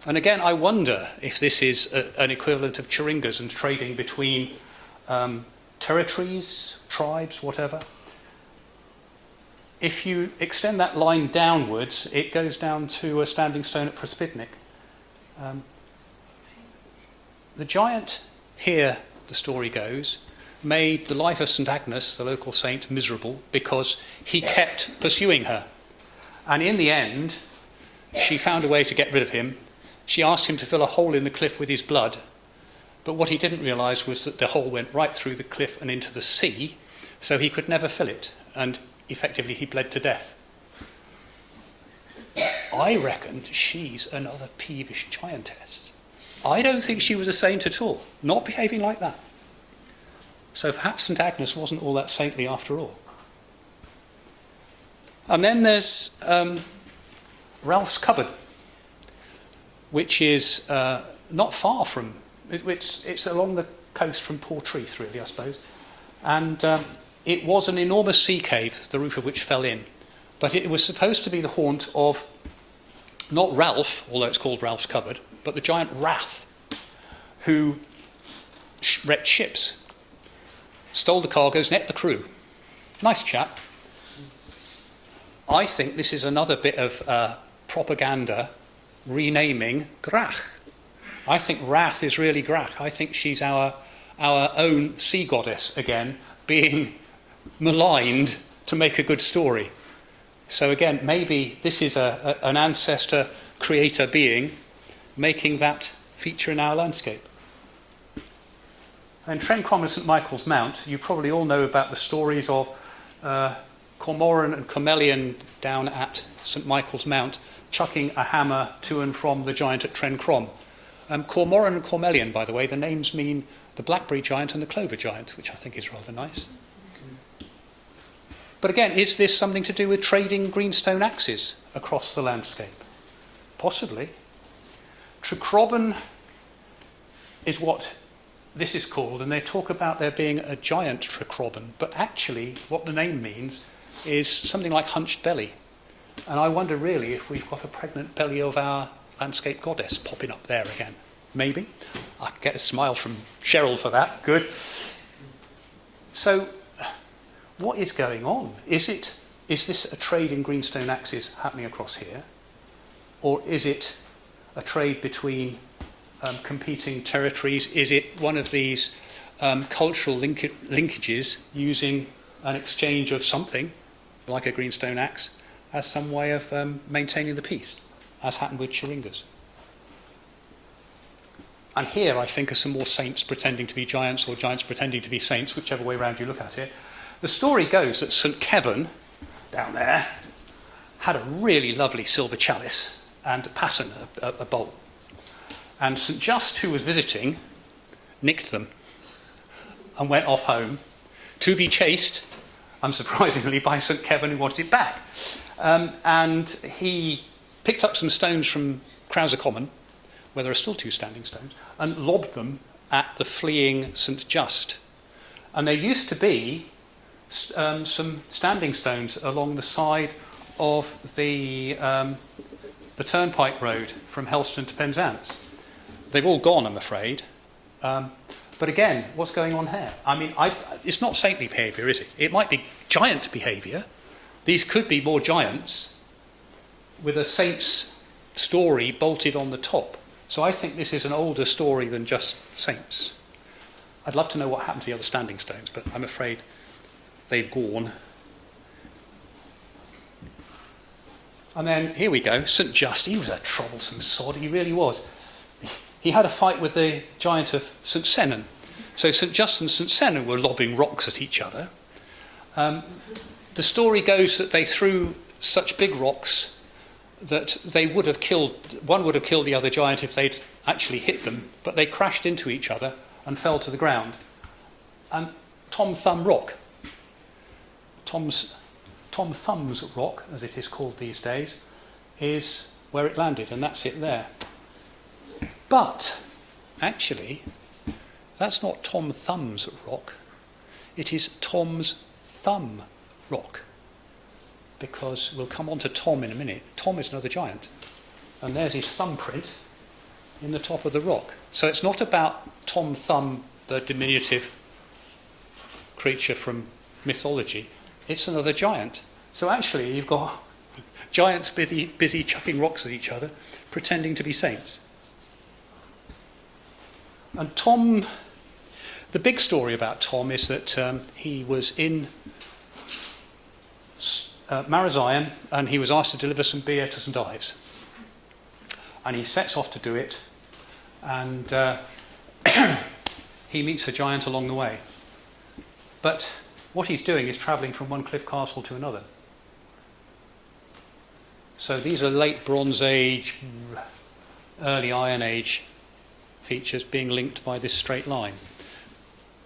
And again, I wonder if this is an equivalent of chiringas and trading between territories, tribes, whatever. If you extend that line downwards, it goes down to a standing stone at Prospidnick. The giant here, the story goes, made the life of St Agnes, the local saint, miserable because he kept pursuing her. And in the end, she found a way to get rid of him. She asked him to fill a hole in the cliff with his blood, but what he didn't realise was that the hole went right through the cliff and into the sea, so he could never fill it, and effectively he bled to death. I reckon she's another peevish giantess. I don't think she was a saint at all, not behaving like that. So perhaps St Agnes wasn't all that saintly after all. And then there's Ralph's cupboard. which is not far from, it's along the coast from Portreath, really, I suppose. And it was an enormous sea cave, the roof of which fell in. But it was supposed to be the haunt of, not Ralph, although it's called Ralph's Cupboard, but the giant Wrath, who wrecked ships, stole the cargoes, net the crew. Nice chap. I think this is another bit of propaganda renaming Grach. I think Wrath is really Grach. I think she's our own sea goddess again, being maligned to make a good story. So again, maybe this is an ancestor creator being making that feature in our landscape. And Trencrom and St Michael's Mount, you probably all know about the stories of Cormoran and Cormelian down at St Michael's Mount, chucking a hammer to and from the giant at Trencrom. Cormoran and Cormelian, by the way, the names mean the blackberry giant and the clover giant, which I think is rather nice. But again, is this something to do with trading greenstone axes across the landscape? Possibly. Tricroban is what this is called, and they talk about there being a giant Tricroban, but actually what the name means is something like hunched belly. And I wonder really if we've got a pregnant belly of our landscape goddess popping up there again. Maybe. I get a smile from Cheryl for that. Good. So, what is going on? Is this a trade in greenstone axes happening across here? Or is it a trade between competing territories? Is it one of these cultural linkages using an exchange of something, like a greenstone axe, as some way of maintaining the peace, as happened with Chiringas? And here, I think, are some more saints pretending to be giants, or giants pretending to be saints, whichever way round you look at it. The story goes that St Kevin, down there, had a really lovely silver chalice and a pattern, a bowl. And St Just, who was visiting, nicked them and went off home to be chased, unsurprisingly, by St Kevin, who wanted it back. And he picked up some stones from Crowser Common, where there are still 2 standing stones, and lobbed them at the fleeing St Just. And there used to be some standing stones along the side of the turnpike road from Helston to Penzance. They've all gone, I'm afraid. But again, what's going on here? I mean, it's not saintly behaviour, is it? It might be giant behaviour. These could be more giants with a saint's story bolted on the top. So I think this is an older story than just saints. I'd love to know what happened to the other standing stones, but I'm afraid they've gone. And then, here we go, St Just. He was a troublesome sod, he really was. He had a fight with the giant of St Senan. So St Just and St Senan were lobbing rocks at each other. The story goes that they threw such big rocks that one would have killed the other giant if they'd actually hit them, but they crashed into each other and fell to the ground. And Tom Thumb's Rock, as it is called these days, is where it landed, and that's it there. But, actually, that's not Tom Thumb's Rock. It is Tom's Thumb Rock. Because we'll come on to Tom in a minute. Tom is another giant. And there's his thumbprint in the top of the rock. So it's not about Tom Thumb, the diminutive creature from mythology. It's another giant. So actually you've got giants busy chucking rocks at each other, pretending to be saints. And Tom, the big story about Tom is that he was in Marazion, and he was asked to deliver some beer to St Ives. And he sets off to do it, and he meets a giant along the way. But what he's doing is travelling from one cliff castle to another. So these are late Bronze Age, early Iron Age features being linked by this straight line.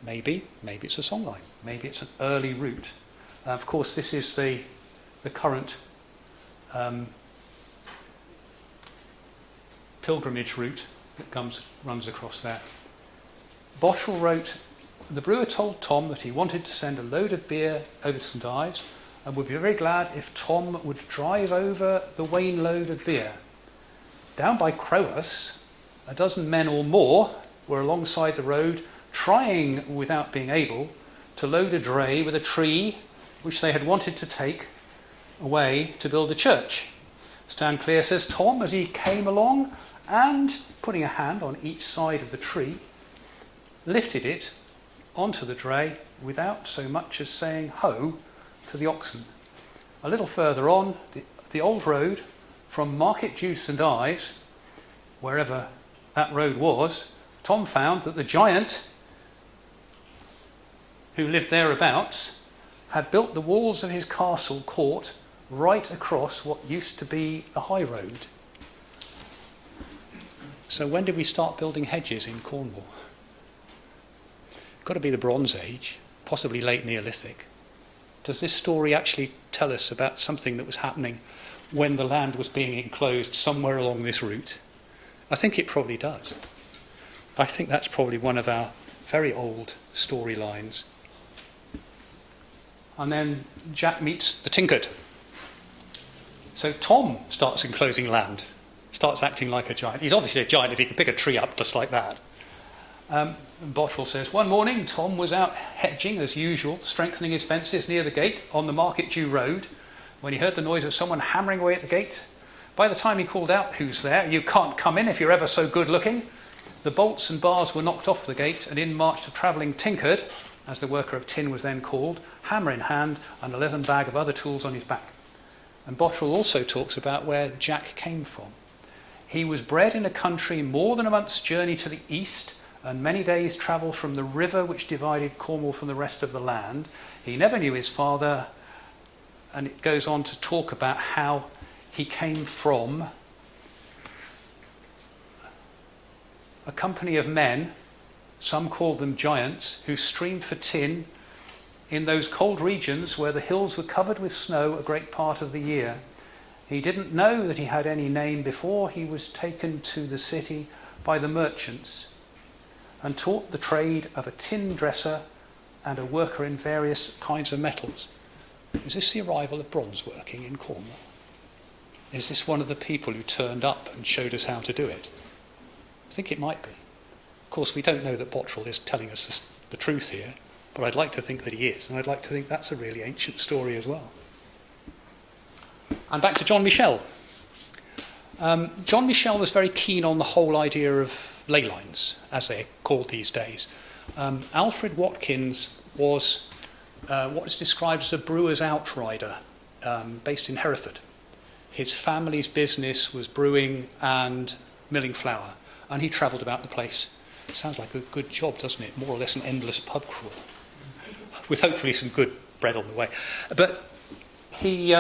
Maybe it's a song line. Maybe it's an early route. Of course, this is the current pilgrimage route that runs across there. Bottrell wrote, "The brewer told Tom that he wanted to send a load of beer over to St Ives and would be very glad if Tom would drive over the wain load of beer. Down by Crowus, a dozen men or more were alongside the road trying, without being able, to load a dray with a tree which they had wanted to take away to build a church. Stan Clear says Tom, as he came along and, putting a hand on each side of the tree, lifted it onto the dray without so much as saying ho to the oxen. A little further on, the old road from Market Jew St Ives, wherever that road was, Tom found that the giant who lived thereabouts had built the walls of his castle court right across what used to be the high road." So when did we start building hedges in Cornwall? Got to be the Bronze Age, possibly late Neolithic. Does this story actually tell us about something that was happening when the land was being enclosed somewhere along this route? I think it probably does. I think that's probably one of our very old storylines. And then Jack meets the Tinkered. So Tom starts enclosing land, starts acting like a giant. He's obviously a giant if he can pick a tree up just like that. Bottrell says, "One morning Tom was out hedging as usual, strengthening his fences near the gate on the Market Jew Road, when he heard the noise of someone hammering away at the gate. By the time he called out, 'Who's there? You can't come in if you're ever so good looking,' the bolts and bars were knocked off the gate, and in marched a travelling Tinkered, as the worker of tin was then called, hammer in hand and a leathern bag of other tools on his back." And Bottrell also talks about where Jack came from. "He was bred in a country more than a month's journey to the east, and many days' travel from the river which divided Cornwall from the rest of the land. He never knew his father," and it goes on to talk about how he came from a company of men, some called them giants, who streamed for tin in those cold regions where the hills were covered with snow a great part of the year. He didn't know that he had any name before he was taken to the city by the merchants and taught the trade of a tin dresser and a worker in various kinds of metals." Is this the arrival of bronze working in Cornwall? Is this one of the people who turned up and showed us how to do it? I think it might be. Of course, we don't know that Bottrell is telling us the truth here, but I'd like to think that he is, and I'd like to think that's a really ancient story as well. And back to John Michel. John Michel was very keen on the whole idea of ley lines, as they're called these days. Alfred Watkins was what is described as a brewer's outrider, based in Hereford. His family's business was brewing and milling flour, and he travelled about the place. Sounds like a good job, doesn't it? More or less an endless pub crawl, with hopefully some good bread on the way. But he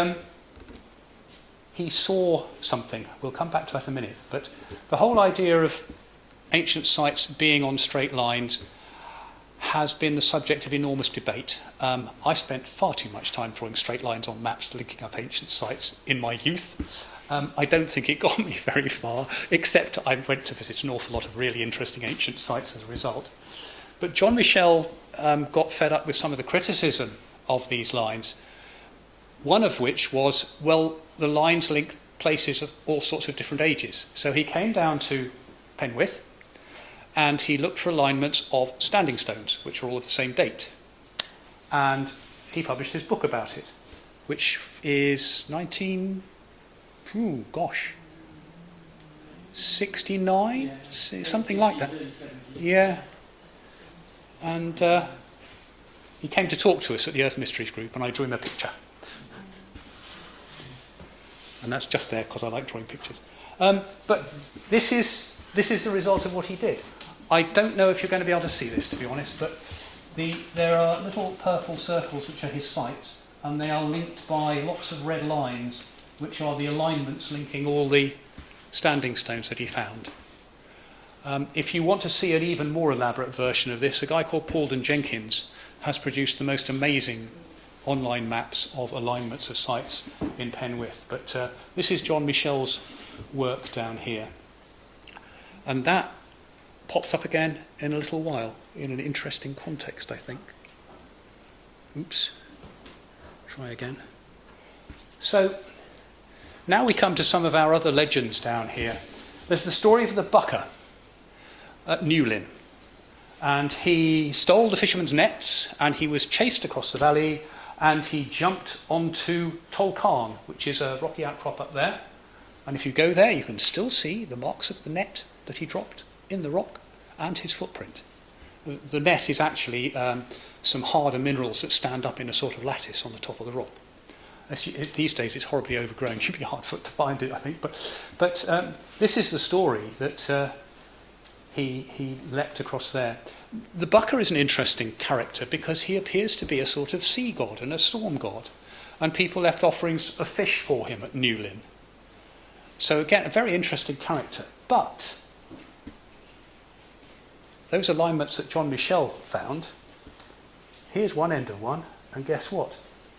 saw something. We'll come back to that in a minute. But the whole idea of ancient sites being on straight lines has been the subject of enormous debate. I spent far too much time drawing straight lines on maps linking up ancient sites in my youth. I don't think it got me very far, except I went to visit an awful lot of really interesting ancient sites as a result. But John Michel got fed up with some of the criticism of these lines, one of which was, well, the lines link places of all sorts of different ages. So he came down to Penwith, and he looked for alignments of standing stones, which are all of the same date. And he published his book about it, which is 69? Something like that. Yeah. And he came to talk to us at the Earth Mysteries group, and I drew him a picture. And that's just there because I like drawing pictures. But this is the result of what he did. I don't know if you're going to be able to see this, to be honest, but there are little purple circles which are his sites, and they are linked by lots of red lines, which are the alignments linking all the standing stones that he found. If you want to see an even more elaborate version of this, a guy called Paulden Jenkins has produced the most amazing online maps of alignments of sites in Penwith. But this is John Michel's work down here. And that pops up again in a little while, in an interesting context, I think. Oops. Try again. So, now we come to some of our other legends down here. There's the story of the Bucker at Newlyn. And he stole the fishermen's nets, and he was chased across the valley, and he jumped onto Tolcarn, which is a rocky outcrop up there. And if you go there, you can still see the marks of the net that he dropped in the rock and his footprint. The net is actually some harder minerals that stand up in a sort of lattice on the top of the rock. These days it's horribly overgrown. It should be hard to find it, I think. But this is the story that he leapt across there. The Bucker is an interesting character because he appears to be a sort of sea god and a storm god. And people left offerings of fish for him at Newlyn. So again, a very interesting character. But those alignments that John Michel found, here's one end of one, and guess what?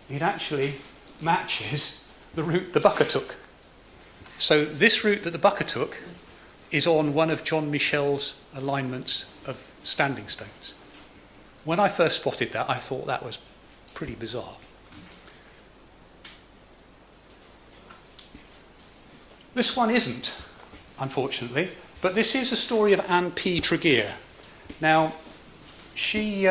It actually matches the route the Bucker took. So this route that the Bucker took is on one of John Michel's alignments of standing stones. When I first spotted that, I thought that was pretty bizarre. This one isn't, unfortunately, but this is a story of Anne P. Tregear. Now, Craig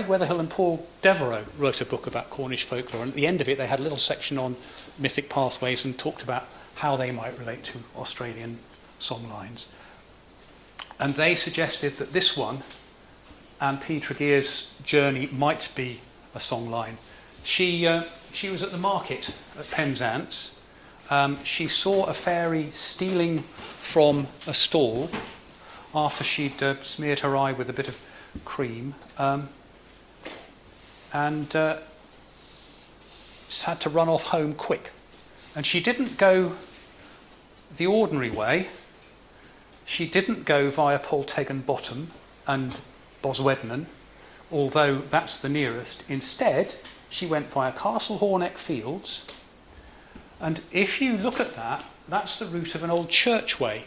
Weatherhill and Paul Devereux wrote a book about Cornish folklore, and at the end of it they had a little section on mythic pathways and talked about how they might relate to Australian songlines. And they suggested that this one, Anne P. Tregear's journey, might be a songline. She was at the market at Penzance. She saw a fairy stealing from a stall after she'd smeared her eye with a bit of cream, and just had to run off home quick. And she didn't go the ordinary way. She didn't go via Poltegan Bottom and Boswednan, although that's the nearest. Instead, she went via Castle Horneck Fields. And if you look at that, that's the route of an old churchway.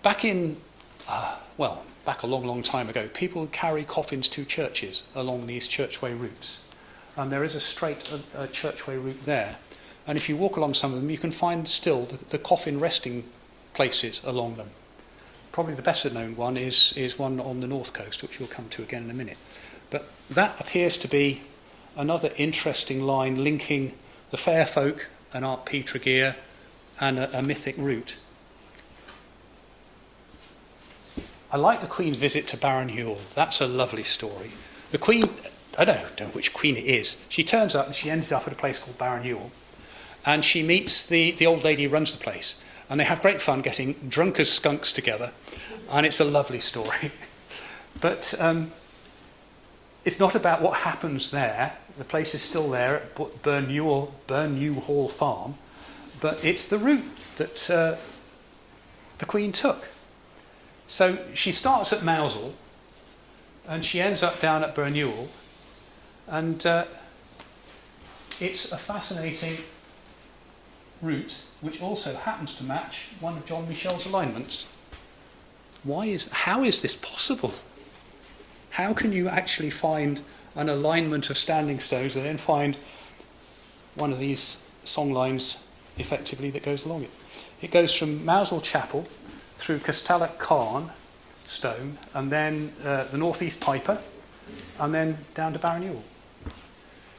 Back a long, long time ago, people would carry coffins to churches along these churchway routes. And there is a straight churchway route there. And if you walk along some of them, you can find still the coffin resting places along them. Probably the better known one is one on the north coast, which we'll come to again in a minute. But that appears to be another interesting line linking the fair folk and Art P. Tregear and a mythic route. I like the Queen's visit to Baron Ewell. That's a lovely story. The Queen, I don't know which Queen it is. She turns up and she ends up at a place called Baron Ewell. And she meets the old lady who runs the place. And they have great fun getting drunk as skunks together. And it's a lovely story. But it's not about what happens there. The place is still there at Burnew Hall Farm. But it's the route that the Queen took. So she starts at Mousehole, and she ends up down at Burnewell, and it's a fascinating route which also happens to match one of John Michel's alignments. How is this possible? How can you actually find an alignment of standing stones and then find one of these songlines effectively that goes along it? It goes from Mousehole Chapel through Castellet Carn stone, and then the Northeast Piper, and then down to Baron Ewell.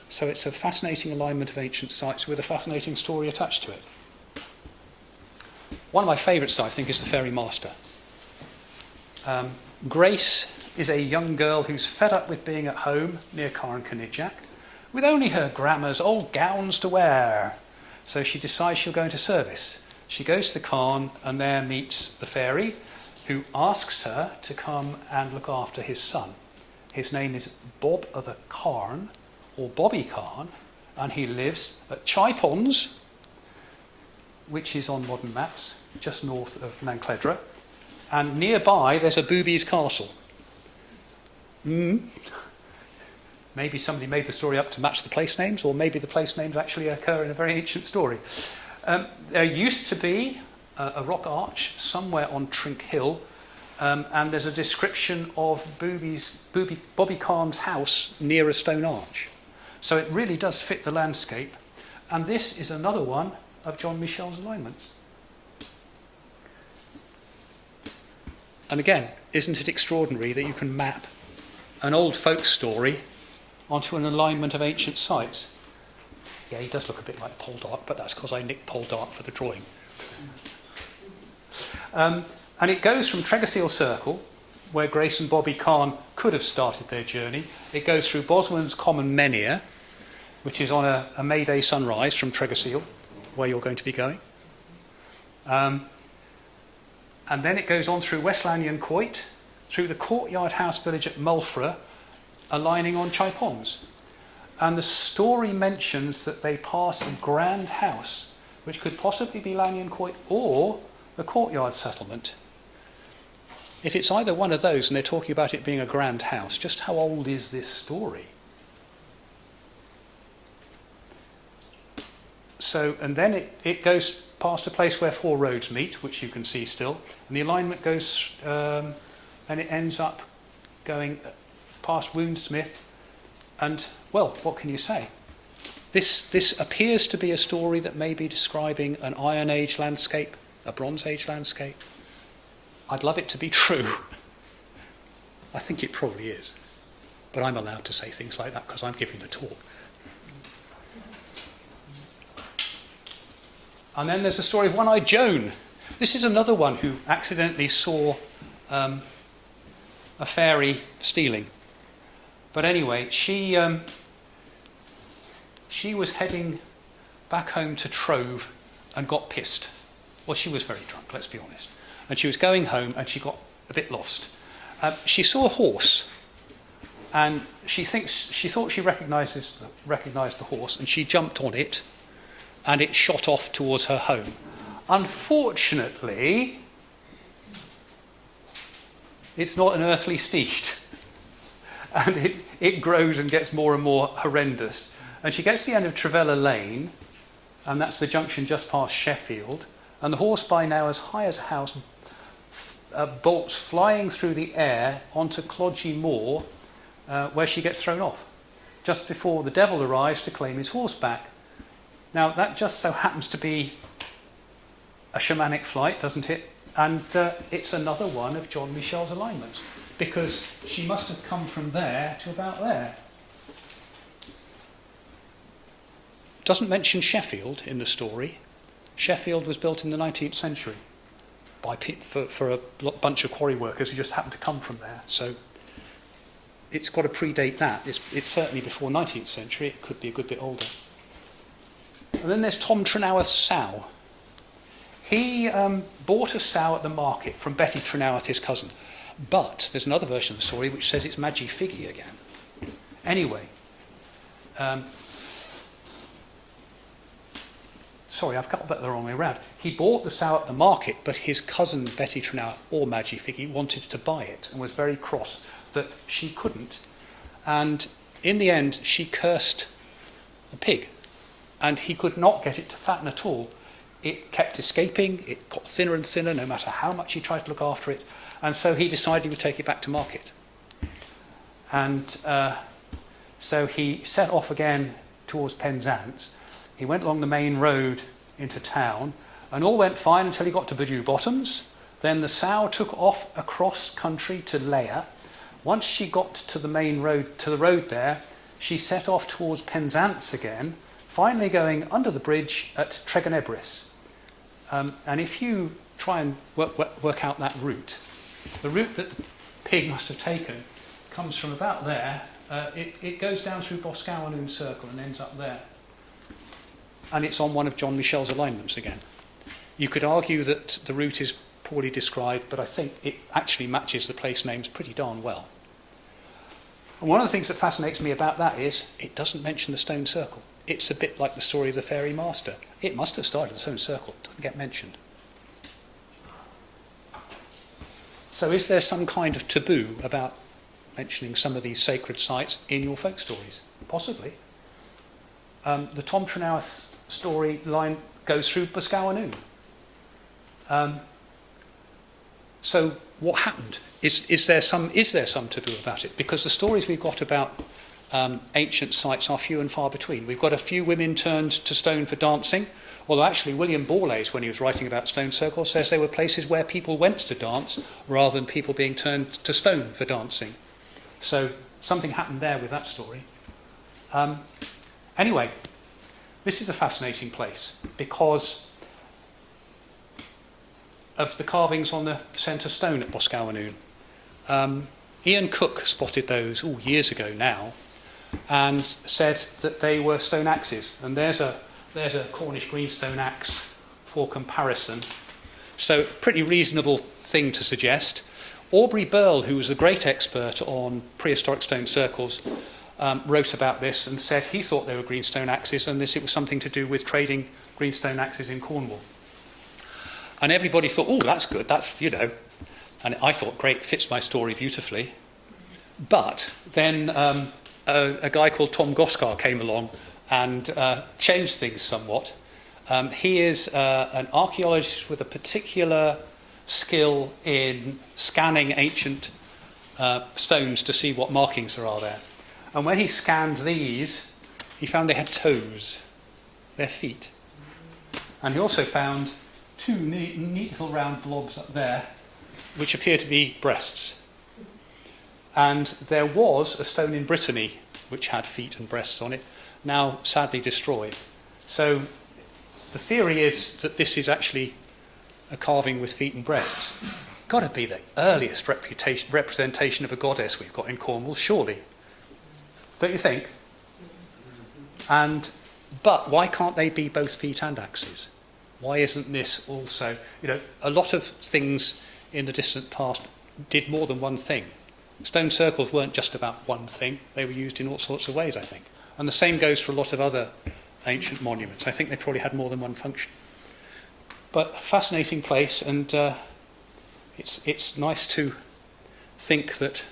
So it's a fascinating alignment of ancient sites with a fascinating story attached to it. One of my favourites, I think, is the Fairy Master. Grace is a young girl who's fed up with being at home near Carn Canidjack, with only her grandma's old gowns to wear. So she decides she'll go into service. She goes to the Carn and there meets the fairy, who asks her to come and look after his son. His name is Bob of the Carn, or Bobby Carn, and he lives at Chipons, which is on modern maps, just north of Nancledra, and nearby there's a Booby's Castle. Maybe somebody made the story up to match the place names, or maybe the place names actually occur in a very ancient story. There used to be a rock arch somewhere on Trink Hill, and there's a description of Bobby Khan's house near a stone arch. So it really does fit the landscape. And this is another one of John Michel's alignments. And again, isn't it extraordinary that you can map an old folk story onto an alignment of ancient sites? Yeah, he does look a bit like Poldark, but that's because I nicked Poldark for the drawing. And it goes from Tregorceil Circle, where Grace and Bobby Khan could have started their journey. It goes through Bosman's Common Menhir, which is on a May Day sunrise from Tregorceil, where you're going to be going. And then it goes on through West Lanyon Coit, through the Courtyard House village at Mulfra, aligning on Chai Ponds. And the story mentions that they pass a grand house, which could possibly be Lanyon Coit or the Courtyard settlement. If it's either one of those and they're talking about it being a grand house, just how old is this story? So, and then it goes past a place where four roads meet, which you can see still, and the alignment goes, and it ends up going past Woundsmith, and, well, what can you say? This appears to be a story that may be describing an Iron Age landscape, a Bronze Age landscape. I'd love it to be true. I think it probably is. But I'm allowed to say things like that because I'm giving the talk. And then there's the story of One-Eyed Joan. This is another one who accidentally saw a fairy stealing. But anyway, she was heading back home to Trove and got pissed. Well, she was very drunk, let's be honest. And she was going home and she got a bit lost. She saw a horse, and she thought she recognised the horse, and she jumped on it, and it shot off towards her home. Unfortunately, it's not an earthly steed, and it grows and gets more and more horrendous. And she gets to the end of Trevella Lane, and that's the junction just past Sheffield, and the horse, by now as high as a house, bolts flying through the air onto Clodgy Moor, where she gets thrown off, just before the devil arrives to claim his horse back. Now, that just so happens to be a shamanic flight, doesn't it? And it's another one of John Michel's alignments, because she must have come from there to about there. Doesn't mention Sheffield in the story. Sheffield was built in the 19th century for a bunch of quarry workers who just happened to come from there. So it's got to predate that. It's certainly before 19th century. It could be a good bit older. And then there's Tom Trenawarth's sow. He bought a sow at the market from Betty Trenawarth, his cousin. But there's another version of the story which says it's Maggie Figgy again. Anyway, sorry, I've got that the wrong way around. He bought the sow at the market, but his cousin Betty Trenawarth, or Maggie Figgy, wanted to buy it and was very cross that she couldn't. And in the end, she cursed the pig, and he could not get it to fatten at all. It kept escaping, it got thinner and thinner no matter how much he tried to look after it, and so he decided he would take it back to market. And so he set off again towards Penzance. He went along the main road into town, and all went fine until he got to Baddew Bottoms. Then the sow took off across country to Leia. Once she got to the main road, to the road there, she set off towards Penzance again, finally going under the bridge at Tregonebris. And if you try and work out that route, the route that the pig must have taken comes from about there. It goes down through Boscawen Circle and ends up there. And it's on one of John Michel's alignments again. You could argue that the route is poorly described, but I think it actually matches the place names pretty darn well. And one of the things that fascinates me about that is it doesn't mention the stone circle. It's a bit like the story of the fairy master. It must have started the stone circle. It doesn't get mentioned. So is there some kind of taboo about mentioning some of these sacred sites in your folk stories? Possibly. The Tom Trenawarth storyline goes through Boscawen. So what happened? Is there some to do about it? Because the stories we've got about ancient sites are few and far between. We've got a few women turned to stone for dancing, although actually William Borlase, when he was writing about stone circles, says they were places where people went to dance rather than people being turned to stone for dancing. So something happened there with that story. Anyway, this is a fascinating place because of the carvings on the centre stone at Boscawen. Ian Cook spotted those years ago now and said that they were stone axes. And there's a Cornish greenstone axe for comparison. So pretty reasonable thing to suggest. Aubrey Burl, who was a great expert on prehistoric stone circles, wrote about this and said he thought they were greenstone axes and it was something to do with trading greenstone axes in Cornwall. And everybody thought, oh, that's good, that's, and I thought, great, fits my story beautifully. But then a guy called Tom Goskar came along and changed things somewhat. He is an archaeologist with a particular skill in scanning ancient stones to see what markings there are there. And when he scanned these, he found they had toes, their feet. And he also found two neat little round blobs up there, which appear to be breasts. And there was a stone in Brittany which had feet and breasts on it, now sadly destroyed. So the theory is that this is actually a carving with feet and breasts. Got to be the earliest representation of a goddess we've got in Cornwall, surely. Don't you think? But why can't they be both feet and axes? Why isn't this also, a lot of things in the distant past did more than one thing. Stone circles weren't just about one thing, they were used in all sorts of ways, I think. And the same goes for a lot of other ancient monuments. I think they probably had more than one function. But fascinating place, and it's nice to think that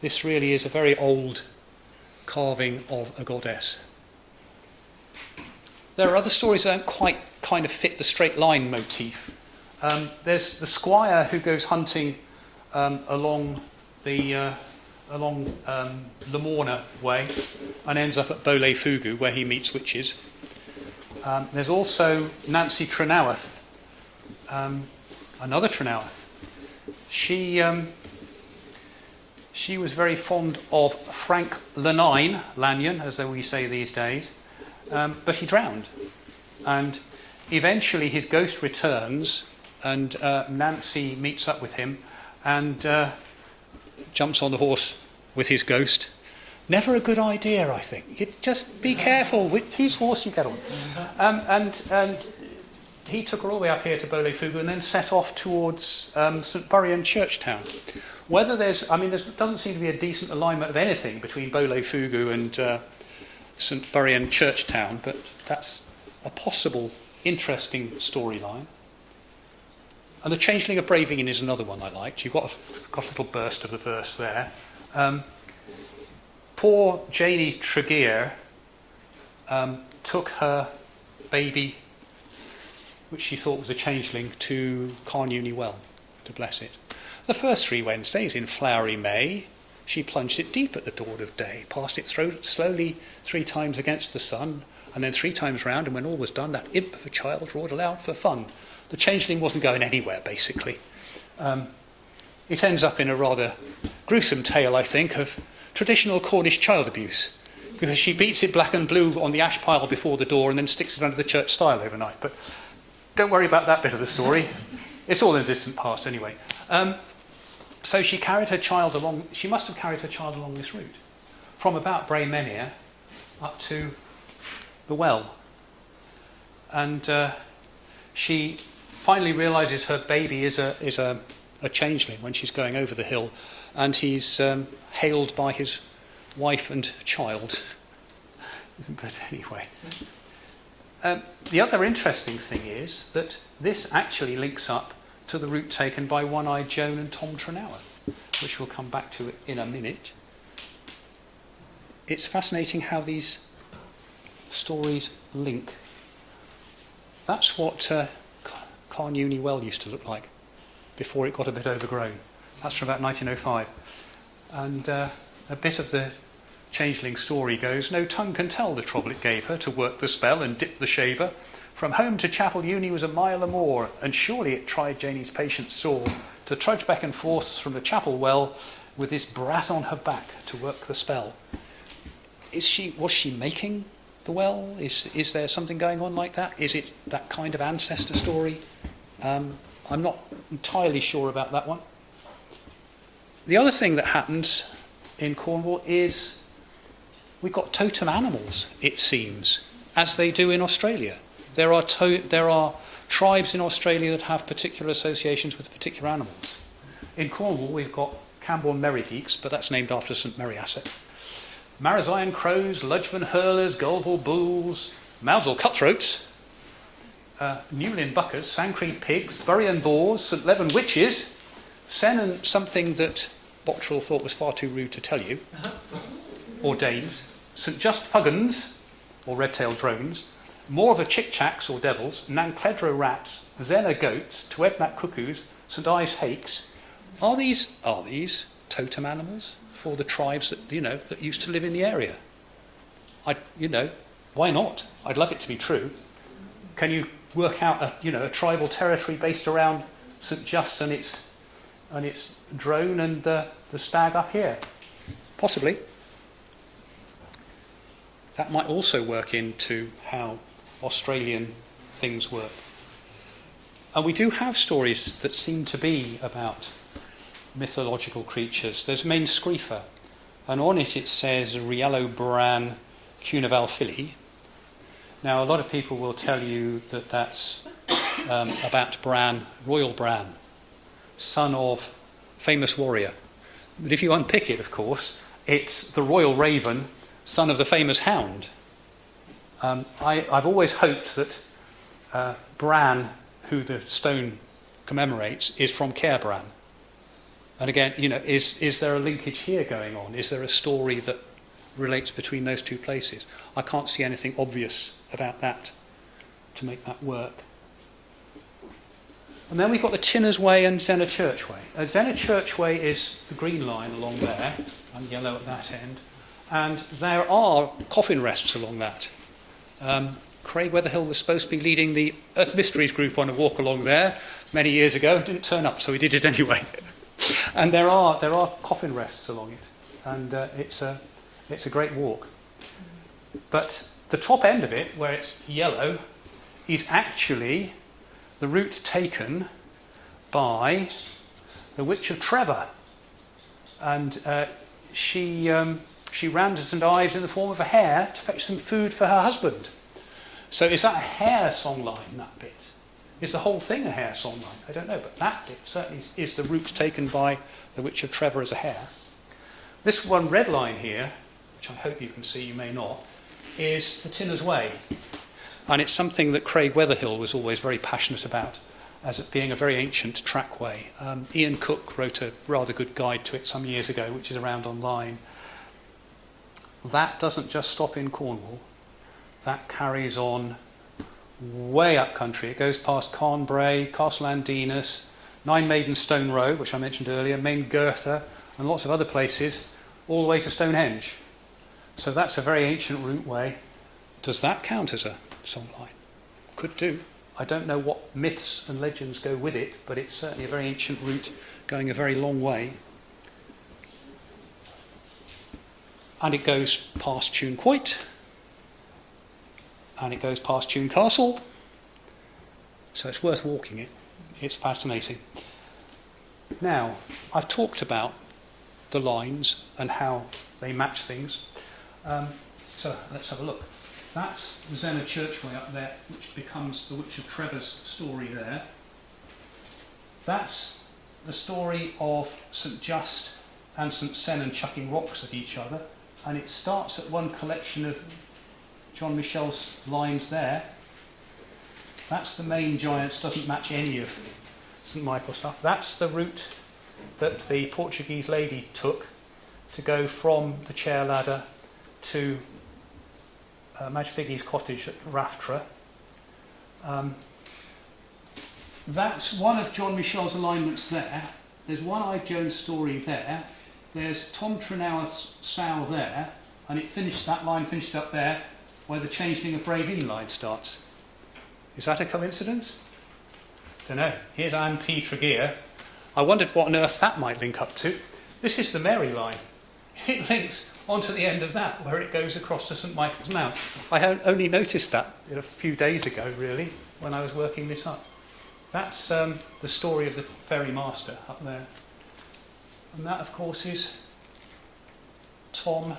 this really is a very old carving of a goddess. There are other stories that don't quite kind of fit the straight line motif. There's the squire who goes hunting along Lamorna way and ends up at Bole Fugu where he meets witches. There's also Nancy Trenawarth, another Trenawarth. She was very fond of Frank Lanyon, as we say these days, but he drowned. And eventually his ghost returns and Nancy meets up with him and jumps on the horse with his ghost. Never a good idea, I think. You just be careful with whose horse you get on. And he took her all the way up here to Bole Fugu and then set off towards St. Buryan Churchtown. Whether there doesn't seem to be a decent alignment of anything between Bole Fugu and St. Buryan Churchtown, but that's a possible interesting storyline. And the Changeling of Braving is another one I liked. You've got a little burst of the verse there. Poor Janie Tregear took her baby, which she thought was a changeling, to Carnuni Well to bless it. The first 3 Wednesdays in flowery May, she plunged it deep at the dawn of day, passed it slowly 3 times against the sun, and then 3 times round, and when all was done, that imp of a child roared aloud for fun. The changeling wasn't going anywhere, basically. It ends up in a rather gruesome tale, I think, of traditional Cornish child abuse, because she beats it black and blue on the ash pile before the door and then sticks it under the church stile overnight. But don't worry about that bit of the story. It's all in the distant past anyway. So she carried her child along. She must have carried her child along this route, from about Bray Menhir up to the well. And she finally realises her baby is a changeling when she's going over the hill, and he's hailed by his wife and child. But anyway. The other interesting thing is that this actually links up to the route taken by One-Eyed Joan and Tom Trenawarth, which we'll come back to in a minute. It's fascinating how these stories link. That's what Carnuni Well used to look like before it got a bit overgrown. That's from about 1905. And a bit of the changeling story goes, no tongue can tell the trouble it gave her to work the spell and dip the shaver. From home to chapel uni was a mile or more, and surely it tried Janie's patience sore to trudge back and forth from the chapel well with this brat on her back to work the spell. Was she making the well? Is there something going on like that? Is it that kind of ancestor story? I'm not entirely sure about that one. The other thing that happens in Cornwall is we've got totem animals, it seems, as they do in Australia. There are tribes in Australia that have particular associations with particular animals. In Cornwall, we've got Camborne merrygeeks, but that's named after St Mary-Asset. Marazion crows, Ludgvan hurlers, Golville bulls, Mousel cutthroats, Newlyn buckers, Sancreed pigs, Buryan boars, St Leven witches, Sennen something that Bottrell thought was far too rude to tell you, or Danes, St Just Puggins, or red-tailed drones, Morva chick-chacks or devils, Nancledro rats, Zena goats, Tuednat cuckoos, St Ives hakes. Are these totem animals for the tribes that used to live in the area? Why not? I'd love it to be true. Can you work out a tribal territory based around St Just and its drone and the stag up here? Possibly. That might also work into how Australian things work. And we do have stories that seem to be about mythological creatures. There's Main Screefer, and on it says Riello Bran Cunaval Philly. Now, a lot of people will tell you that that's about Bran, Royal Bran, son of famous warrior. But if you unpick it, of course, it's the Royal Raven, son of the famous hound. I've always hoped that Bran, who the stone commemorates, is from Caerbran. And again, is there a linkage here going on? Is there a story that relates between those two places? I can't see anything obvious about that to make that work. And then we've got the Tinners Way and Zena Churchway. Zena Churchway is the green line along there, and yellow at that end. And there are coffin rests along that. Craig Weatherhill was supposed to be leading the Earth Mysteries group on a walk along there many years ago and didn't turn up, so he did it anyway. And there are coffin rests along it, and it's a great walk. But the top end of it, where it's yellow, is actually the route taken by the Witch of Trevor, and she ran to St Ives in the form of a hare to fetch some food for her husband. So is that a hare songline, that bit? Is the whole thing a hare songline? I don't know, but that bit certainly is the route taken by the Witch of Trevor as a hare. This one red line here, which I hope you can see, you may not, is the Tinners Way. And it's something that Craig Weatherhill was always very passionate about, as it being a very ancient trackway. Ian Cook wrote a rather good guide to it some years ago, which is around online. That doesn't just stop in Cornwall. That carries on way up country. It goes past Carnbray, Castle Andinus, Nine Maiden Stone Row, which I mentioned earlier, Main Girtha, and lots of other places, all the way to Stonehenge. So that's a very ancient routeway. Does that count as a songline? Could do. I don't know what myths and legends go with it, but it's certainly a very ancient route going a very long way. And it goes past Tune Quoit, and it goes past Tune Castle, so it's worth walking it. It's fascinating. Now, I've talked about the lines and how they match things. So let's have a look. That's the Zena Churchway up there, which becomes the Witch of Trevor's story there. That's the story of St Just and St Sennen chucking rocks at each other, and it starts at one collection of John Michel's lines there. That's the main giants, doesn't match any of St Michael stuff. That's the route that the Portuguese lady took to go from the chair ladder to Madge Figgy's cottage at Raftra. That's one of John Michel's alignments there. There's One-Eyed Joan's story there. There's Tom Trenauer's sow there, and that line finished up there where the Changeling of Braveen line starts. Is that a coincidence? Don't know. Here's Anne P. Tregear. I wondered what on earth that might link up to. This is the Mary line. It links onto the end of that, where it goes across to St Michael's Mount. I only noticed that a few days ago, really, when I was working this up. That's the story of the ferry master up there. And that, of course, is Tom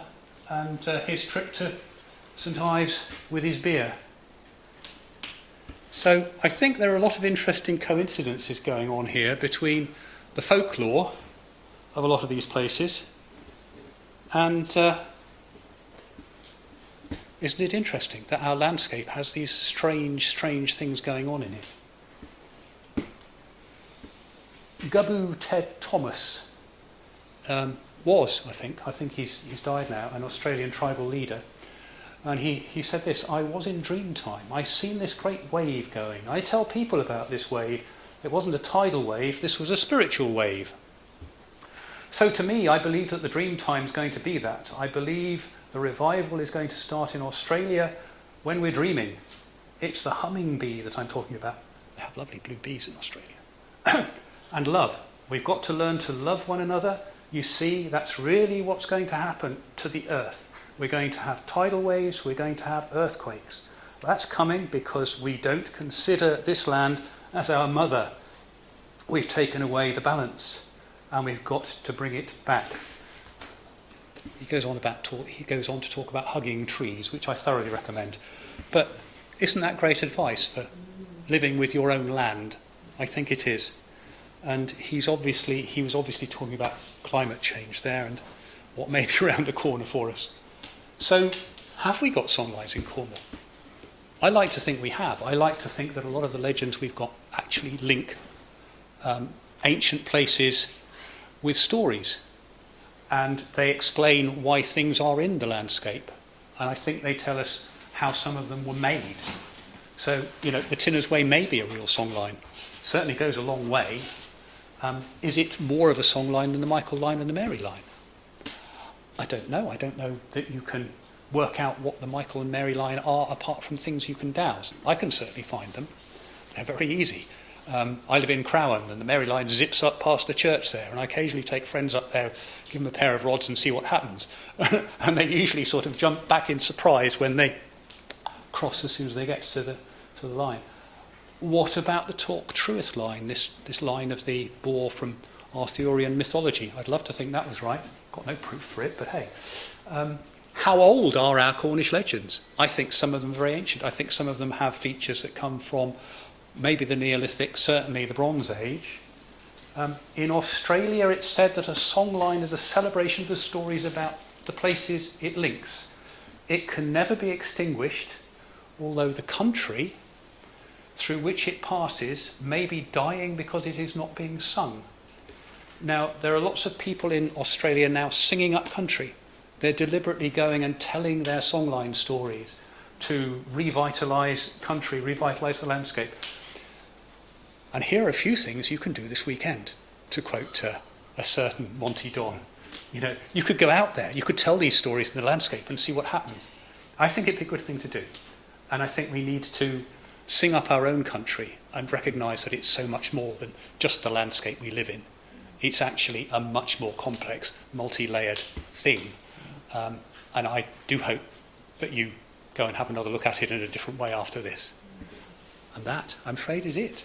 and his trip to St Ives with his beer. So I think there are a lot of interesting coincidences going on here between the folklore of a lot of these places and isn't it interesting that our landscape has these strange, strange things going on in it? Gubbu Ted Thomas was, I think he's died now, an Australian tribal leader. And he said this: I was in dream time. I seen this great wave going. I tell people about this wave. It wasn't a tidal wave, this was a spiritual wave. So to me, I believe that the dream time is going to be that. I believe the revival is going to start in Australia when we're dreaming. It's the humming bee that I'm talking about. They have lovely blue bees in Australia. And love. We've got to learn to love one another. You see, that's really what's going to happen to the earth. We're going to have tidal waves, we're going to have earthquakes. That's coming because we don't consider this land as our mother. We've taken away the balance and we've got to bring it back. He goes on to talk about hugging trees, which I thoroughly recommend. But isn't that great advice for living with your own land? I think it is. And he was obviously talking about climate change there and what may be around the corner for us. So, have we got songlines in Cornwall? I like to think we have. I like to think that a lot of the legends we've got actually link ancient places with stories. And they explain why things are in the landscape. And I think they tell us how some of them were made. So, the Tinner's Way may be a real songline. Certainly goes a long way. Is it more of a songline than the Michael line and the Mary line? I don't know. I don't know that you can work out what the Michael and Mary line are apart from things you can dowse. I can certainly find them. They're very easy. I live in Crowan and the Mary line zips up past the church there, and I occasionally take friends up there, give them a pair of rods and see what happens. And they usually sort of jump back in surprise when they cross as soon as they get to the line. What about the Talk Truth line, this line of the boar from Arthurian mythology? I'd love to think that was right. Got no proof for it, but hey. How old are our Cornish legends? I think some of them are very ancient. I think some of them have features that come from maybe the Neolithic, certainly the Bronze Age. In Australia, it's said that a songline is a celebration of the stories about the places it links. It can never be extinguished, although the country through which it passes may be dying because it is not being sung. Now, there are lots of people in Australia now singing up country. They're deliberately going and telling their songline stories to revitalise country, revitalise the landscape. And here are a few things you can do this weekend, to quote a certain Monty Don. You could go out there, you could tell these stories in the landscape and see what happens. I think it'd be a good thing to do. And I think we need to sing up our own country and recognise that it's so much more than just the landscape we live in. It's actually a much more complex, multi-layered thing. And I do hope that you go and have another look at it in a different way after this. And that, I'm afraid, is it.